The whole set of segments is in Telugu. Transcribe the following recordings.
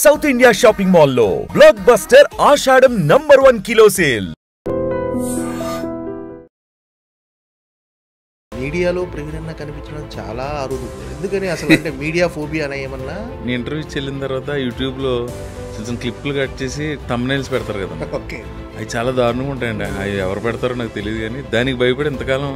సౌత్ ఇండియా షాపింగ్ మాల్ లో బ్లాక్ బస్టర్ ఆషాఢం నంబర్ 1 కిలో సేల్. మీడియాలో ప్రవీణ్ కనిపించడం చాలా అరుదు. ఎందుకని అసలు అంటే మీడియా ఫోబియా అనే ఏమన్నా? నేను ఇంటర్వ్యూ చెల్లిన తర్వాత యూట్యూబ్లో కొంచెం క్లిప్లు కట్ చేసి థంబ్నెయిల్స్ పెడతారు కదా. ఓకే, అవి చాలా దారుణంగా ఉంటాయండి. అవి ఎవరు పెడతారో నాకు తెలియదు, కానీ దానికి భయపడి ఇంతకాలం.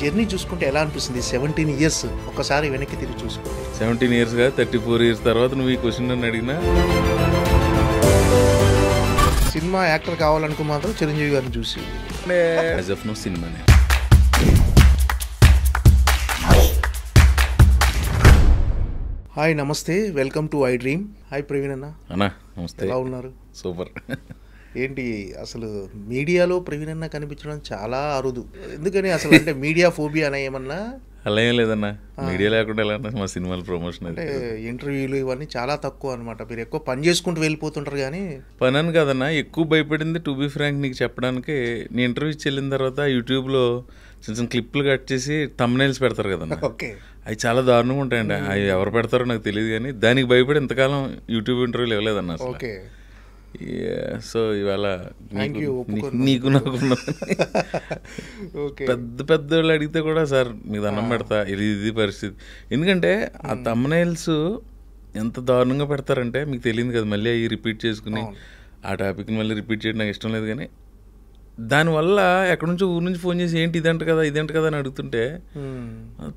జర్నీ చూసుకుంటే ఎలా అనిపిస్తుంది? 17 years ఒకసారి వెనక్కి తిరిగి చూసుకుంటే. 17 years గా 34 years తర్వాత నువ్వు ఈ క్వశ్చన్ నన్ను అడిగినా. సినిమా యాక్టర్ కావాలనుకో మాత్రం చిరంజీవి గారిని చూసి యాజ్ ఆఫ్ నో సినిమానే. హాయ్, నమస్తే, welcome to I dream. Hi Praveen అన్న. నమస్తే, ఎలా ఉన్నారు? సూపర్. ఏంటి అసలు మీడియాలో ప్రవీణ్ కనిపించడం చాలా అరుదు. ఎందుకని అసలు అంటే మీడియా ఫోబియా అనే ఏమన్నా? అలా ఏం లేదన్నా, మీడియా లేకుండా ఎలా మా సినిమాల ప్రమోషన్ అంటే ఇంటర్వ్యూలు ఇవన్నీ చాలా తక్కువ అనమాట. మీరు ఎక్కువ పని చేసుకుంటూ వెళ్ళిపోతుంటారు. కానీ పని అని కాదన్నా, ఎక్కువ భయపడింది టు బీ ఫ్రాంక్ నీకు చెప్పడానికి. నేను ఇంటర్వ్యూ చెల్లిన తర్వాత యూట్యూబ్లో కొంచెం క్లిప్లు కట్ చేసి థంబ్నెయిల్స్ పెడతారు కదన్నా. ఓకే, అవి చాలా దారుణంగా ఉంటాయండి. అవి ఎవరు పెడతారో నాకు తెలియదు, కానీ దానికి భయపడి ఇంతకాలం యూట్యూబ్ ఇంటర్వ్యూలు ఇవ్వలేదన్న. ఓకే, సో ఇవాళ నీకు నాకు పెద్ద పెద్ద వాళ్ళు అడిగితే కూడా సార్ మీకు దండం పెడతా, ఇది పరిస్థితి. ఎందుకంటే ఆ థంబ్నెయిల్స్ ఎంత దారుణంగా పెడతారంటే మీకు తెలియదు కదా. మళ్ళీ అవి రిపీట్ చేసుకుని ఆ టాపిక్ని మళ్ళీ రిపీట్ చేయడం నాకు ఇష్టం లేదు. కానీ దానివల్ల ఎక్కడి నుంచో ఊరి నుంచి ఫోన్ చేసి ఏంటి ఇదంట కదా అని అడుగుతుంటే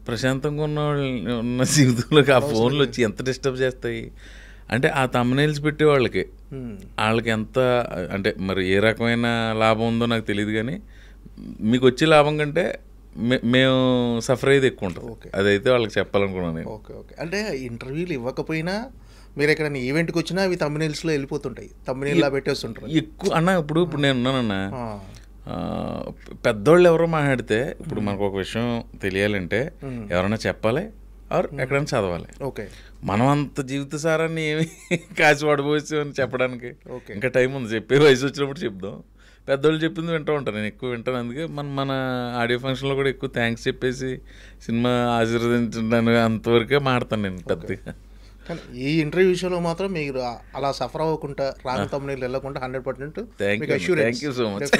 ప్రశాంతంగా ఉన్న జీవితంలోకి ఆ ఫోన్లు వచ్చి ఎంత డిస్టర్బ్ చేస్తాయి అంటే. ఆ థంబ్నెయిల్స్ పెట్టే వాళ్ళకి ఎంత అంటే మరి ఏ రకమైన లాభం ఉందో నాకు తెలియదు, కానీ మీకు వచ్చే లాభం కంటే మేము సఫర్ అయ్యేది ఎక్కువ ఉంటుంది. అదైతే వాళ్ళకి చెప్పాలనుకున్నాను. ఓకే ఓకే, అంటే ఇంటర్వ్యూలు ఇవ్వకపోయినా మీరు ఎక్కడైనా ఈవెంట్కి వచ్చినా అవి థంబ్నెయిల్స్లో వెళ్ళిపోతుంటాయి, థంబ్నెయిల్లా పెట్టేస్తుంటారు ఎక్కువ అన్న. ఇప్పుడు నేను ఉన్నానన్నా, పెద్దోళ్ళు ఎవరో మాట్లాడితే ఇప్పుడు మనకు ఒక విషయం తెలియాలంటే ఎవరైనా చెప్పాలి ఆర్ ఎక్కడైనా చదవాలి. ఓకే, మనం అంత జీవిత సారాన్ని ఏమి కాచి పడబోచ్చు అని చెప్పడానికి ఇంకా టైం ఉంది. చెప్పే వయసు వచ్చినప్పుడు చెప్దాం. పెద్దోళ్ళు చెప్పింది వింటూ ఉంటాను, నేను ఎక్కువ వింటాను. అందుకే మన ఆడియో ఫంక్షన్లో కూడా ఎక్కువ థ్యాంక్స్ చెప్పేసి సినిమా ఆశీర్వదించడానికి అంతవరకే మాడతాను నేను పెద్దగా. కానీ ఈ ఇంటర్వ్యూ విషయంలో మాత్రం మీరు అలా సఫర్ అవ్వకుండా రాంగ్ థంబ్నెయిల్ వెళ్ళకుండా 100% థ్యాంక్ యూ సో మచ్.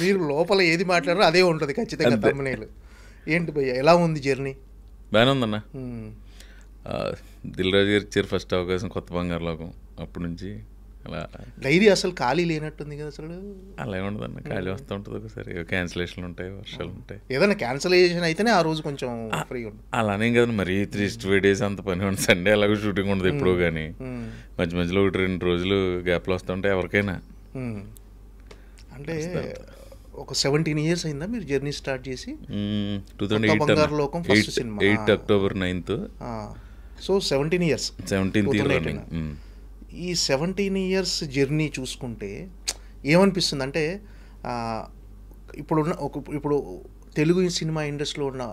మీరు లోపల ఏది మాట్లాడారో అదే ఉంటుంది ఖచ్చితంగా థంబ్నెయిల్. ఏంటి భయ్య, ఎలా ఉంది జర్నీ? బాగానే ఉందన్న. దిల్ రాజు గారు ఇచ్చారు ఫస్ట్ అవకాశం, కొత్త బంగారు లోకం. అప్పటి నుంచి అలా డైరీ అసలు ఖాళీ లేనట్టుంది కదా అసలు. అలా ఏముండదన్న, ఖాళీ వస్తూ ఉంటుంది. ఒకసారి క్యాన్సిలేషన్లు ఉంటాయి, వర్షాలు ఉంటాయి. ఏదైనా క్యాన్సిలేషన్ అయితేనే ఆ రోజు కొంచెం ఫ్రీగా ఉంటుంది. అలానే కదా మరి 3-5 days అంత పని ఉంటుంది. సండే అలాగే షూటింగ్ ఉండదు ఎప్పుడో, కానీ మధ్య మధ్యలో 1-2 రోజులు గ్యాప్లు వస్తుంటాయి ఎవరికైనా. అంటే ఒక 17 years అయిందా మీరు జర్నీ స్టార్ట్ చేసి? 2008 బంగారు లోకం first cinema 8 October 9th. So 17 years. 17th. ఈ 17 years జర్నీ చూసుకుంటే ఏమనిపిస్తుంది అంటే, ఇప్పుడు తెలుగు సినిమా ఇండస్ట్రీలో ఉన్న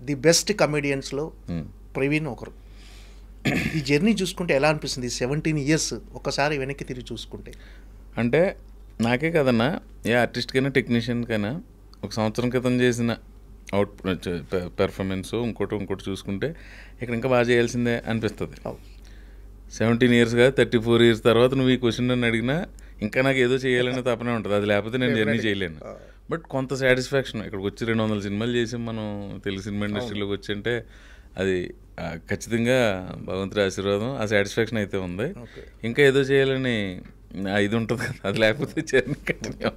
ది బెస్ట్ కమెడియన్స్లో ప్రవీణ్ ఒకరు. ఈ జర్నీ చూసుకుంటే ఎలా అనిపిస్తుంది 17 years ఒకసారి వెనక్కి తిరిగి చూసుకుంటే? అంటే నాకే కదన్నా, ఏ ఆర్టిస్ట్కైనా టెక్నీషియన్కైనా ఒక సంవత్సరం క్రితం చేసిన పెర్ఫార్మెన్స్ ఇంకోటి చూసుకుంటే ఇక్కడ ఇంకా బాగా చేయాల్సిందే అనిపిస్తుంది. 17 years గా 34 years తర్వాత నువ్వు ఈ క్వశ్చన్ నన్ను అడిగినా ఇంకా నాకు ఏదో చేయాలనే తపనే ఉంటుంది. అది లేకపోతే నేను జర్నీ చేయలేను. బట్ కొంత సాటిస్ఫాక్షన్, ఇక్కడికి వచ్చి 200 సినిమాలు చేసి మనం తెలుగు సినిమా ఇండస్ట్రీలోకి వచ్చి అంటే అది ఖచ్చితంగా భగవంతుడి ఆశీర్వాదం. ఆ సాటిస్ఫాక్షన్ అయితే ఉంది. ఇంకా ఏదో చేయాలని ఇది ఉంటుంది కదా, అది లేకపోతే జర్నీ కంటిన్యూ.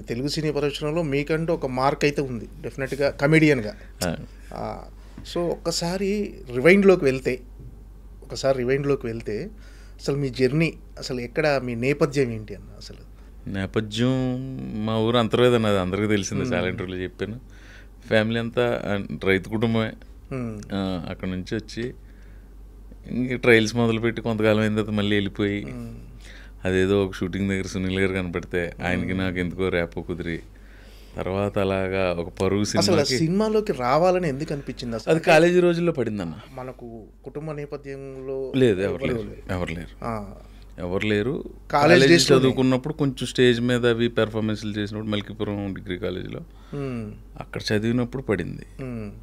తెలుగు సినీ పరిశ్రమలో మీకంటూ ఒక మార్క్ అయితే ఉంది డెఫినెట్గా కమెడియన్గా. సో ఒక్కసారి రివైండ్లోకి వెళ్తే అసలు మీ జర్నీ అసలు ఎక్కడ, మీ నేపథ్యం ఏంటి అన్న? అసలు నేపథ్యం మా ఊరు అంతర్వేది అన్నది అందరికీ తెలిసిందే, చాలా ఇంటర్వ్యూలో చెప్పాను. ఫ్యామిలీ అంతా రైతు కుటుంబమే. అక్కడ నుంచి వచ్చి ఇంక ట్రయల్స్ మొదలుపెట్టి కొంతకాలం అయిన తర్వాత మళ్ళీ వెళ్ళిపోయి అదేదో ఒక షూటింగ్ దగ్గర సునీల్ గారు కనపడితే ఆయనకి నాకు ఎందుకో ర్యాపో కుదిరి తర్వాత అలాగా ఒక పరుగు సినిమాలోకి రావాలని ఎందుకు అనిపించింది అసలు? అది కాలేజీ రోజుల్లో పడిందన్న. మనకు కుటుంబ నేపథ్యంలో లేదు, ఎవరు లేరు. ఎవరు లేరు. కాలేజ్ కాలేజ్ చదువుకున్నప్పుడు కొంచెం స్టేజ్ మీద అవి పెర్ఫార్మెన్స్లు చేసినప్పుడు మల్కీపురం డిగ్రీ కాలేజీలో అక్కడ చదివినప్పుడు పడింది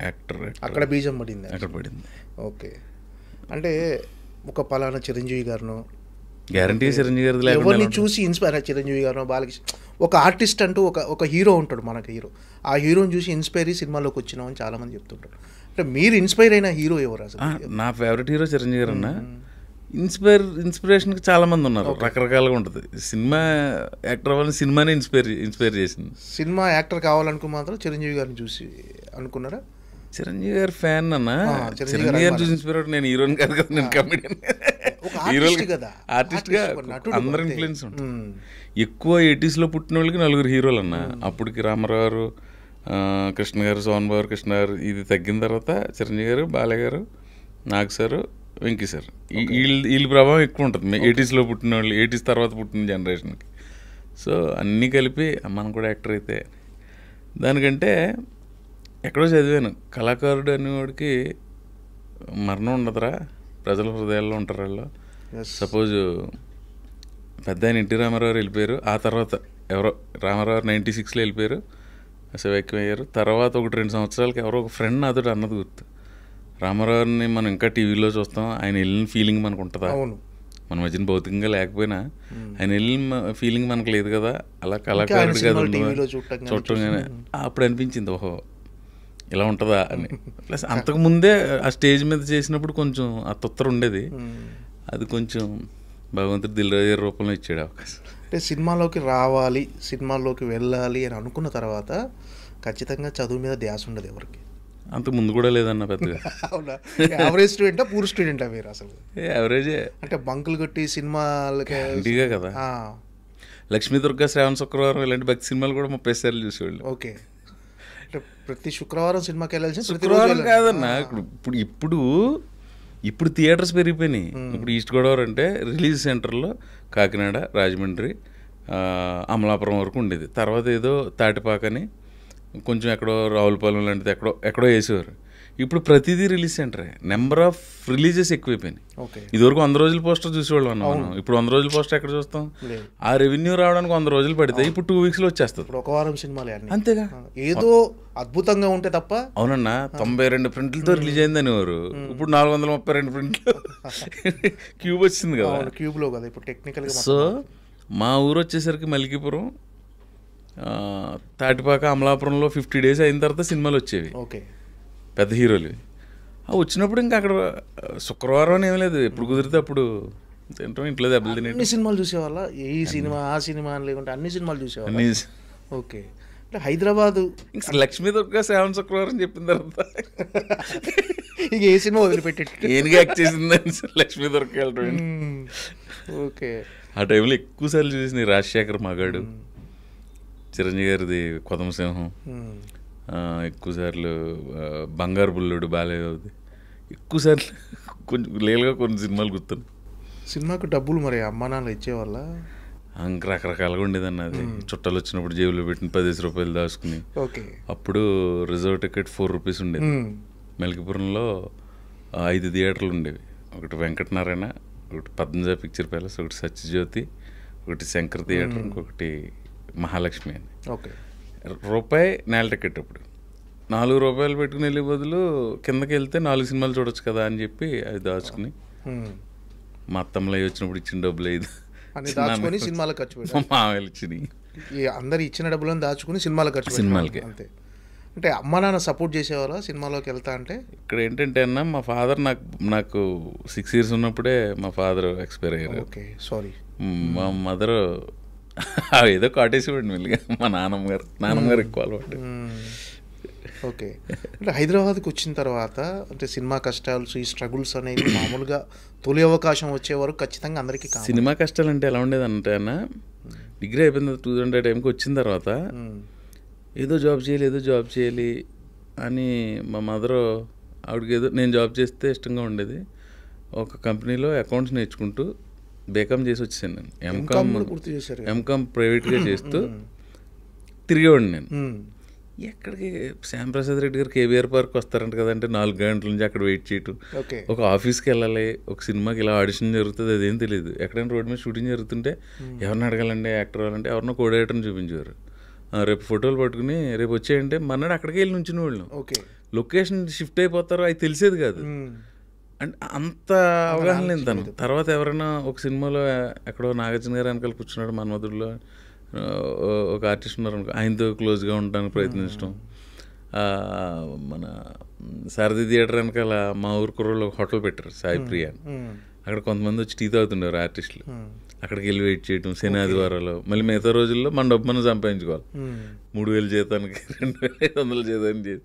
యాక్టర్. అక్కడ బీజం పడింది. అక్కడ పడింది. ఓకే, అంటే ఒక పలానా చిరంజీవి గారినో గ్యారంటీ చిరంజీవి గారి ఎవరిని చూసి ఇన్స్పైర్ చిరంజీవి గారినో బాలకృష్ణ ఒక ఆర్టిస్ట్ అంటూ ఒక హీరో ఉంటాడు మనకు హీరో, ఆ హీరోని చూసి ఇన్స్పైర్ అయ్యి సినిమాలోకి వచ్చినామని చాలామంది చెప్తుంటారు. అంటే మీరు ఇన్స్పైర్ అయిన హీరో ఎవరు అసలు? నా ఫేవరెట్ హీరో చిరంజీవి గారు అన్న. ఇన్స్పిరేషన్కి చాలా మంది ఉన్నారు, రకరకాలుగా ఉంటుంది. సినిమా యాక్టర్ అవ్వాలని సినిమానే ఇన్స్పైర్ చేసింది. సినిమా యాక్టర్ కావాలనుకో మాత్రం చిరంజీవి గారిని చూసి అనుకున్నారా? చిరంజీవి గారి ఫ్యాన్ అన్న. చిరంజీవి గారిని చూసి ఇన్స్పైర్ అవుతుంది. నేను హీరోని కాదు కదా, నేను కమెడియన్. ఆర్టిస్ట్గా అందరు ఇన్ఫ్లుయెన్స్ ఉంటుంది. ఎక్కువ 80s పుట్టిన వాళ్ళకి 4 హీరోలు అన్న. అప్పటికి రామారావు గారు, కృష్ణ గారు, సోహన్ బాబు కృష్ణ గారు, ఇది తగ్గిన తర్వాత చిరంజీవి గారు, బాలయ్య గారు, నాగ్ సార్, వెంకీ సార్, వీళ్ళ ప్రభావం ఎక్కువ ఉంటుంది 80s పుట్టిన వాళ్ళు, 80s తర్వాత పుట్టిన జనరేషన్కి. సో అన్నీ కలిపి మనం కూడా యాక్టర్ అయితే దానికంటే ఎక్కడో చదివాను, కళాకారుడు అనేవాడికి మరణం ఉండదురా, ప్రజల హృదయాల్లో ఉంటారు వాళ్ళు. సపోజ్ పెద్ద ఆయన ఎన్టీ రామారావు వెళ్ళిపోయారు, ఆ తర్వాత ఎవరో రామారావు 96లో వెళ్ళిపోయారు, శివైక్యం అయ్యారు. తర్వాత 1-2 సంవత్సరాలకి ఎవరో ఒక ఫ్రెండ్ నాతో అన్నది గుర్తు, రామారావుని మనం ఇంకా టీవీలో చూస్తాం, ఆయన వెళ్ళిన ఫీలింగ్ మనకు ఉంటుందా? మన మధ్యన భౌతికంగా లేకపోయినా ఆయన వెళ్ళిన ఫీలింగ్ మనకు లేదు కదా, అలా కళాకారుడు కదా చూడటంగానే అప్పుడు అనిపించింది, ఓహో ఇలా ఉంటుందా అని. ప్లస్ అంతకుముందే ఆ స్టేజ్ మీద చేసినప్పుడు కొంచెం ఆ తొత్తర ఉండేది, అది కొంచెం భగవంతుడు దిల్రాజు రూపంలో ఇచ్చాడు అవకాశం. అంటే సినిమాలోకి రావాలి, సినిమాల్లోకి వెళ్ళాలి అని అనుకున్న తర్వాత ఖచ్చితంగా చదువు మీద ధ్యాస ఉండదు ఎవరికి. అంతకు ముందు కూడా లేదన్న పెద్దగా. అవునా? యావరేజ్ స్టూడెంటా పూర్ స్టూడెంటా మీరు అసలు? యావరేజే. అంటే బంకులు కొట్టి సినిమాలకే కదా. లక్ష్మీ దుర్గా, శ్రావణ శుక్రవారం ఇలాంటి భక్తి సినిమాలు కూడా 30 సార్లు చూసేవాళ్ళు. ఓకే, అంటే ప్రతి శుక్రవారం సినిమాకి వెళ్ళాల్సి? శుక్రవారం కాదన్న, ఇప్పుడు థియేటర్స్ పెరిగిపోయినాయి. ఇప్పుడు ఈస్ట్ గోదావరి అంటే రిలీజ్ సెంటర్లో కాకినాడ, రాజమండ్రి, అమలాపురం వరకు ఉండేది. తర్వాత ఏదో తాటిపాకని కొంచెం ఎక్కడో రావులపాలెం లాంటిది ఎక్కడో వేసేవారు. ఇప్పుడు ప్రతిదీ రిలీజ్ సెంటరే, నెంబర్ ఆఫ్ రిలీజెస్ ఎక్కువైపోయినాయి. ఇదివరకు 100 రోజుల పోస్టర్ చూసేవాళ్ళు అన్న మనం, ఇప్పుడు 100 రోజుల పోస్టర్ ఎక్కడ చూస్తాం? ఆ రెవెన్యూ రావడానికి 100 రోజులు పడితే ఇప్పుడు 2 వీక్స్లో వచ్చేస్తుంది. ఒక వారం సినిమాలు అంతేగా, ఏదో అద్భుతంగా ఉంటే తప్ప. అవునన్నా, 92 ప్రింట్లతో రిలీజ్ అయింది అనేవారు, ఇప్పుడు 432 ప్రింట్లు క్యూబ్ వచ్చింది కదా, క్యూబ్లో కదా ఇప్పుడు టెక్నికల్గా. సో మా ఊరు వచ్చేసరికి మల్కీపురం, తాటిపాక, అమలాపురంలో 50 days అయిన తర్వాత సినిమాలు వచ్చేవి. ఓకే, పెద్ద హీరోలు వచ్చినప్పుడు ఇంకా అక్కడ శుక్రవారం అని ఏమీ లేదు, ఎప్పుడు కుదిరితే అప్పుడు తింటాం, ఇంట్లో దెబ్బలు తినే. అన్ని సినిమాలు చూసేవాళ్ళ? ఈ సినిమా ఆ సినిమా అని లేకుంటే అన్ని సినిమాలు చూసేవాళ్ళ? ఓకే, అంటే హైదరాబాదు ఇంకా లక్ష్మీ దుర్గా, శ్రావణ శుక్రవారం చెప్పిన తర్వాత ఇక ఏ సినిమా వదిలిపెట్టేట్టు ఏనుగా యాక్ట్ చేసిందని లక్ష్మీ దుర్గా వెళ్ళటం. ఓకే, ఆ టైంలో ఎక్కువ సార్లు చూసిన రాజశేఖర్ మగాడు, చిరంజీవి గారిది కొదమసింహం, ఎక్కువసార్లు బంగారు బుల్లుడు, బాలయ్యది, ఎక్కువసార్లు కొంచెం లేలుగా కొన్ని సినిమాలు గుర్తున్నాయి. సినిమాకు డబ్బులు మరి అమ్మా నాన్న ఇచ్చేవాళ్ళ? ఇంకా రకరకాలుగా ఉండేదన్న. అది చుట్టాలు వచ్చినప్పుడు జేబులో పెట్టిన 10 రూపాయలు దాచుకుని. ఓకే, అప్పుడు రిజర్వ్ టికెట్ 4 రూపీస్ ఉండేది. మల్కీపురంలో 5 థియేటర్లు ఉండేవి, ఒకటి వెంకటనారాయణ, ఒకటి పద్మజ పిక్చర్ ప్యాలెస్, ఒకటి సత్యజ్యోతి, ఒకటి శంకర్ థియేటర్, ఇంకొకటి మహాలక్ష్మి అని. ఓకే, రూపాయి నేల టికెట్. అప్పుడు 4 రూపాయలు పెట్టుకుని వెళ్ళే బదులు కిందకి వెళ్తే 4 సినిమాలు చూడొచ్చు కదా అని చెప్పి అది దాచుకుని, మా అత్తమ్మలు అవి వచ్చినప్పుడు ఇచ్చిన డబ్బులు దాచుకొని సినిమాలకు ఖర్చు పెట్టారు. మామూలు ఇచ్చినాయి, అందరు ఇచ్చిన డబ్బులను దాచుకుని సినిమాలకు ఖర్చు, సినిమాలకి అంతే. అంటే అమ్మ నాన్న సపోర్ట్ చేసేవాళ్ళ సినిమాలోకి వెళ్తా అంటే? ఇక్కడ ఏంటంటే అన్న, మా ఫాదర్ నాకు 6 years ఉన్నప్పుడే మా ఫాదర్ ఎక్స్పైర్ అయ్యారు. Okay, sorry. మా మదర్ ఏదో కాటేసేవాడు మెల్లిగా. మా నాన్నమ్మగారు ఎక్కువ అలవాటు. ఓకే, అంటే హైదరాబాద్కి వచ్చిన తర్వాత అంటే సినిమా కష్టాలు, ఈ స్ట్రగుల్స్ అనేవి మామూలుగా తొలి అవకాశం వచ్చే వరకు ఖచ్చితంగా అందరికీ. సినిమా కష్టాలు అంటే ఎలా ఉండేది అంటే అన్న, డిగ్రీ అయిపోయింది 2000 టైంకి వచ్చిన తర్వాత ఏదో జాబ్ చేయాలి అని మా మదర్, ఆవిడకి ఏదో నేను జాబ్ చేస్తే ఇష్టంగా ఉండేది. ఒక కంపెనీలో అకౌంట్స్ నేర్చుకుంటూ బీకామ్ చేసి వచ్చేసాను నేను. ఎంకామ్ ప్రైవేట్గా చేస్తూ తిరిగేవాడిని నేను. ఎక్కడికి శ్యాంప్రసాద్ రెడ్డి గారు కేబీఆర్ పార్క్ వస్తారంట కదంటే 4 గంటల నుంచి అక్కడ వెయిట్ చేయటం, ఓకే ఒక ఆఫీస్కి వెళ్ళాలి, ఒక సినిమాకి ఇలా ఆడిషన్ జరుగుతుంది, అదేం తెలియదు. ఎక్కడైనా రోడ్ మీద షూటింగ్ జరుగుతుంటే ఎవరిని అడగాలండి యాక్టర్ వాళ్ళంటే ఎవరినో కోడేటర్ని చూపించేవారు. రేపు ఫోటోలు పట్టుకుని రేపు వచ్చేయంటే మన్నాడు అక్కడికి వెళ్ళి నుంచిన వాళ్ళు. ఓకే లొకేషన్ షిఫ్ట్ అయిపోతారో అది తెలిసేది కాదు. అంటే అంత అవగాహన లేదు తను. తర్వాత ఎవరైనా ఒక సినిమాలో ఎక్కడో నాగార్జున గారు వెనకాల కూర్చున్నాడు మన్మధుడిలో, ఒక ఆర్టిస్ట్ ఉన్నారు అనుకో, ఆయనతో క్లోజ్గా ఉండడానికి ప్రయత్నించడం. మన సారథి థియేటర్ వెనకాల మా ఊరు కుర్రోళ్ళు ఒక హోటల్ పెట్టారు సాయి ప్రియ అని. అక్కడ కొంతమంది వచ్చి టీ తాగుతుండేవారు ఆర్టిస్టులు. అక్కడికి వెళ్ళి వెయిట్ చేయటం శని ఆదివారాలు. మళ్ళీ మిగతా రోజుల్లో మన డబ్బు మనం సంపాదించుకోవాలి. 3,000 జీతానికి 2,500 జీతానికి చేసి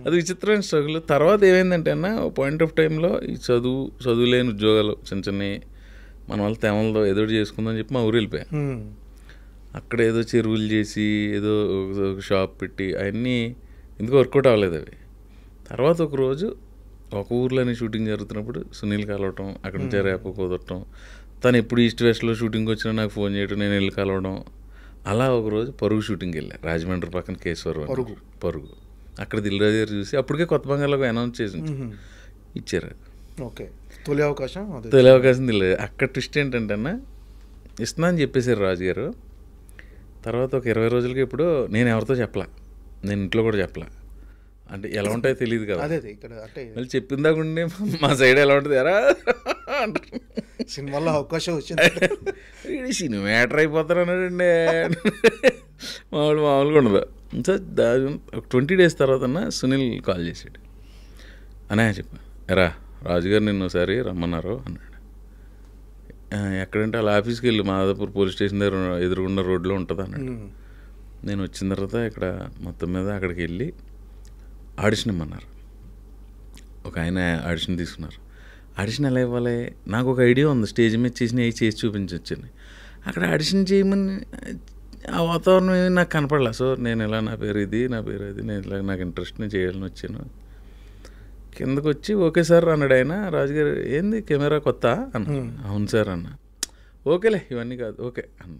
అది విచిత్రమైన స్ట్రగుల్. తర్వాత ఏమైందంటే అన్న పాయింట్ ఆఫ్ టైంలో ఈ చదువు లేని ఉద్యోగాలు చిన్న చిన్నవి మన వాళ్ళ తేమలతో ఏదో చేసుకుందని చెప్పి మా ఊరు వెళ్ళిపోయా. అక్కడ ఏదో చెరువులు చేసి ఏదో ఒక షాప్ పెట్టి అవన్నీ ఎందుకు వర్కౌట్ అవ్వలేదు అవి. తర్వాత ఒకరోజు ఒక ఊర్లోనే షూటింగ్ జరుగుతున్నప్పుడు సునీల్ కలవటం, అక్కడి నుంచి రేపు కుదరటం, తను ఎప్పుడు ఈస్ట్ వెస్ట్లో షూటింగ్ వచ్చినా నాకు ఫోన్ చేయటం, నేను వెళ్ళి కలవడం. అలా ఒకరోజు పరుగు షూటింగ్కి వెళ్ళా, రాజమండ్రి పక్కన కేశవరం పరుగు. అక్కడ దిల్రాజు గారు చూసి అప్పటికే కొత్త బంగాళాకు అనౌన్స్ చేసి ఇచ్చారు. ఓకే తొలి అవకాశం తెలియదు. అక్కడ ట్విస్ట్ ఏంటంటే అన్న ఇస్తున్నా అని చెప్పేశారు రాజుగారు. తర్వాత ఒక 20 రోజులకి ఇప్పుడు నేను ఎవరితో చెప్పలా, నేను ఇంట్లో కూడా చెప్పలా. అంటే ఎలా ఉంటాయో తెలియదు కదా, మళ్ళీ చెప్పిందాక ఉండి మా సైడ్ ఎలా ఉంటుంది ఎరా అంటారు. సినిమాలో అవకాశం వచ్చింది, సినిమా యాక్టర్ అయిపోతారు అన్నాడండి. మామూలుగా ఉండదు. సో ఒక 20 days తర్వాత సునీల్ కాల్ చేసాడు. అన్నయ్య చెప్పా, ఎరా రాజుగారు నిన్ను ఒకసారి రమ్మన్నారు అన్నాడు. ఎక్కడంటే అలా ఆఫీస్కి వెళ్ళి మాదాపూర్ పోలీస్ స్టేషన్ దగ్గర ఎదురుగున్న రోడ్లో ఉంటుంది అన్నాడు. నేను వచ్చిన తర్వాత ఇక్కడ మొత్తం మీద అక్కడికి వెళ్ళి ఆడిషన్ ఇమ్మన్నారు. ఒక ఆయన ఆడిషన్ తీసుకున్నారు. ఆడిషన్ ఎలా ఇవ్వాలి నాకు ఒక ఐడియా ఉంది, స్టేజ్ మీద చేసి చూపించవచ్చని. అక్కడ ఆడిషన్ చేయమని ఆ వాతావరణం ఏమి నాకు కనపడలే. సో నేను ఇలా నా పేరు ఇది, నా పేరు అది, నేను ఇలా నాకు ఇంట్రెస్ట్ నేను చేయాలని వచ్చాను. కిందకు వచ్చి ఓకే సార్ అన్నాడు ఆయన. రాజుగారు ఏంది కెమెరా కొత్త అన్న. అవును సార్ అన్న. ఓకేలే ఇవన్నీ కాదు ఓకే అన్న.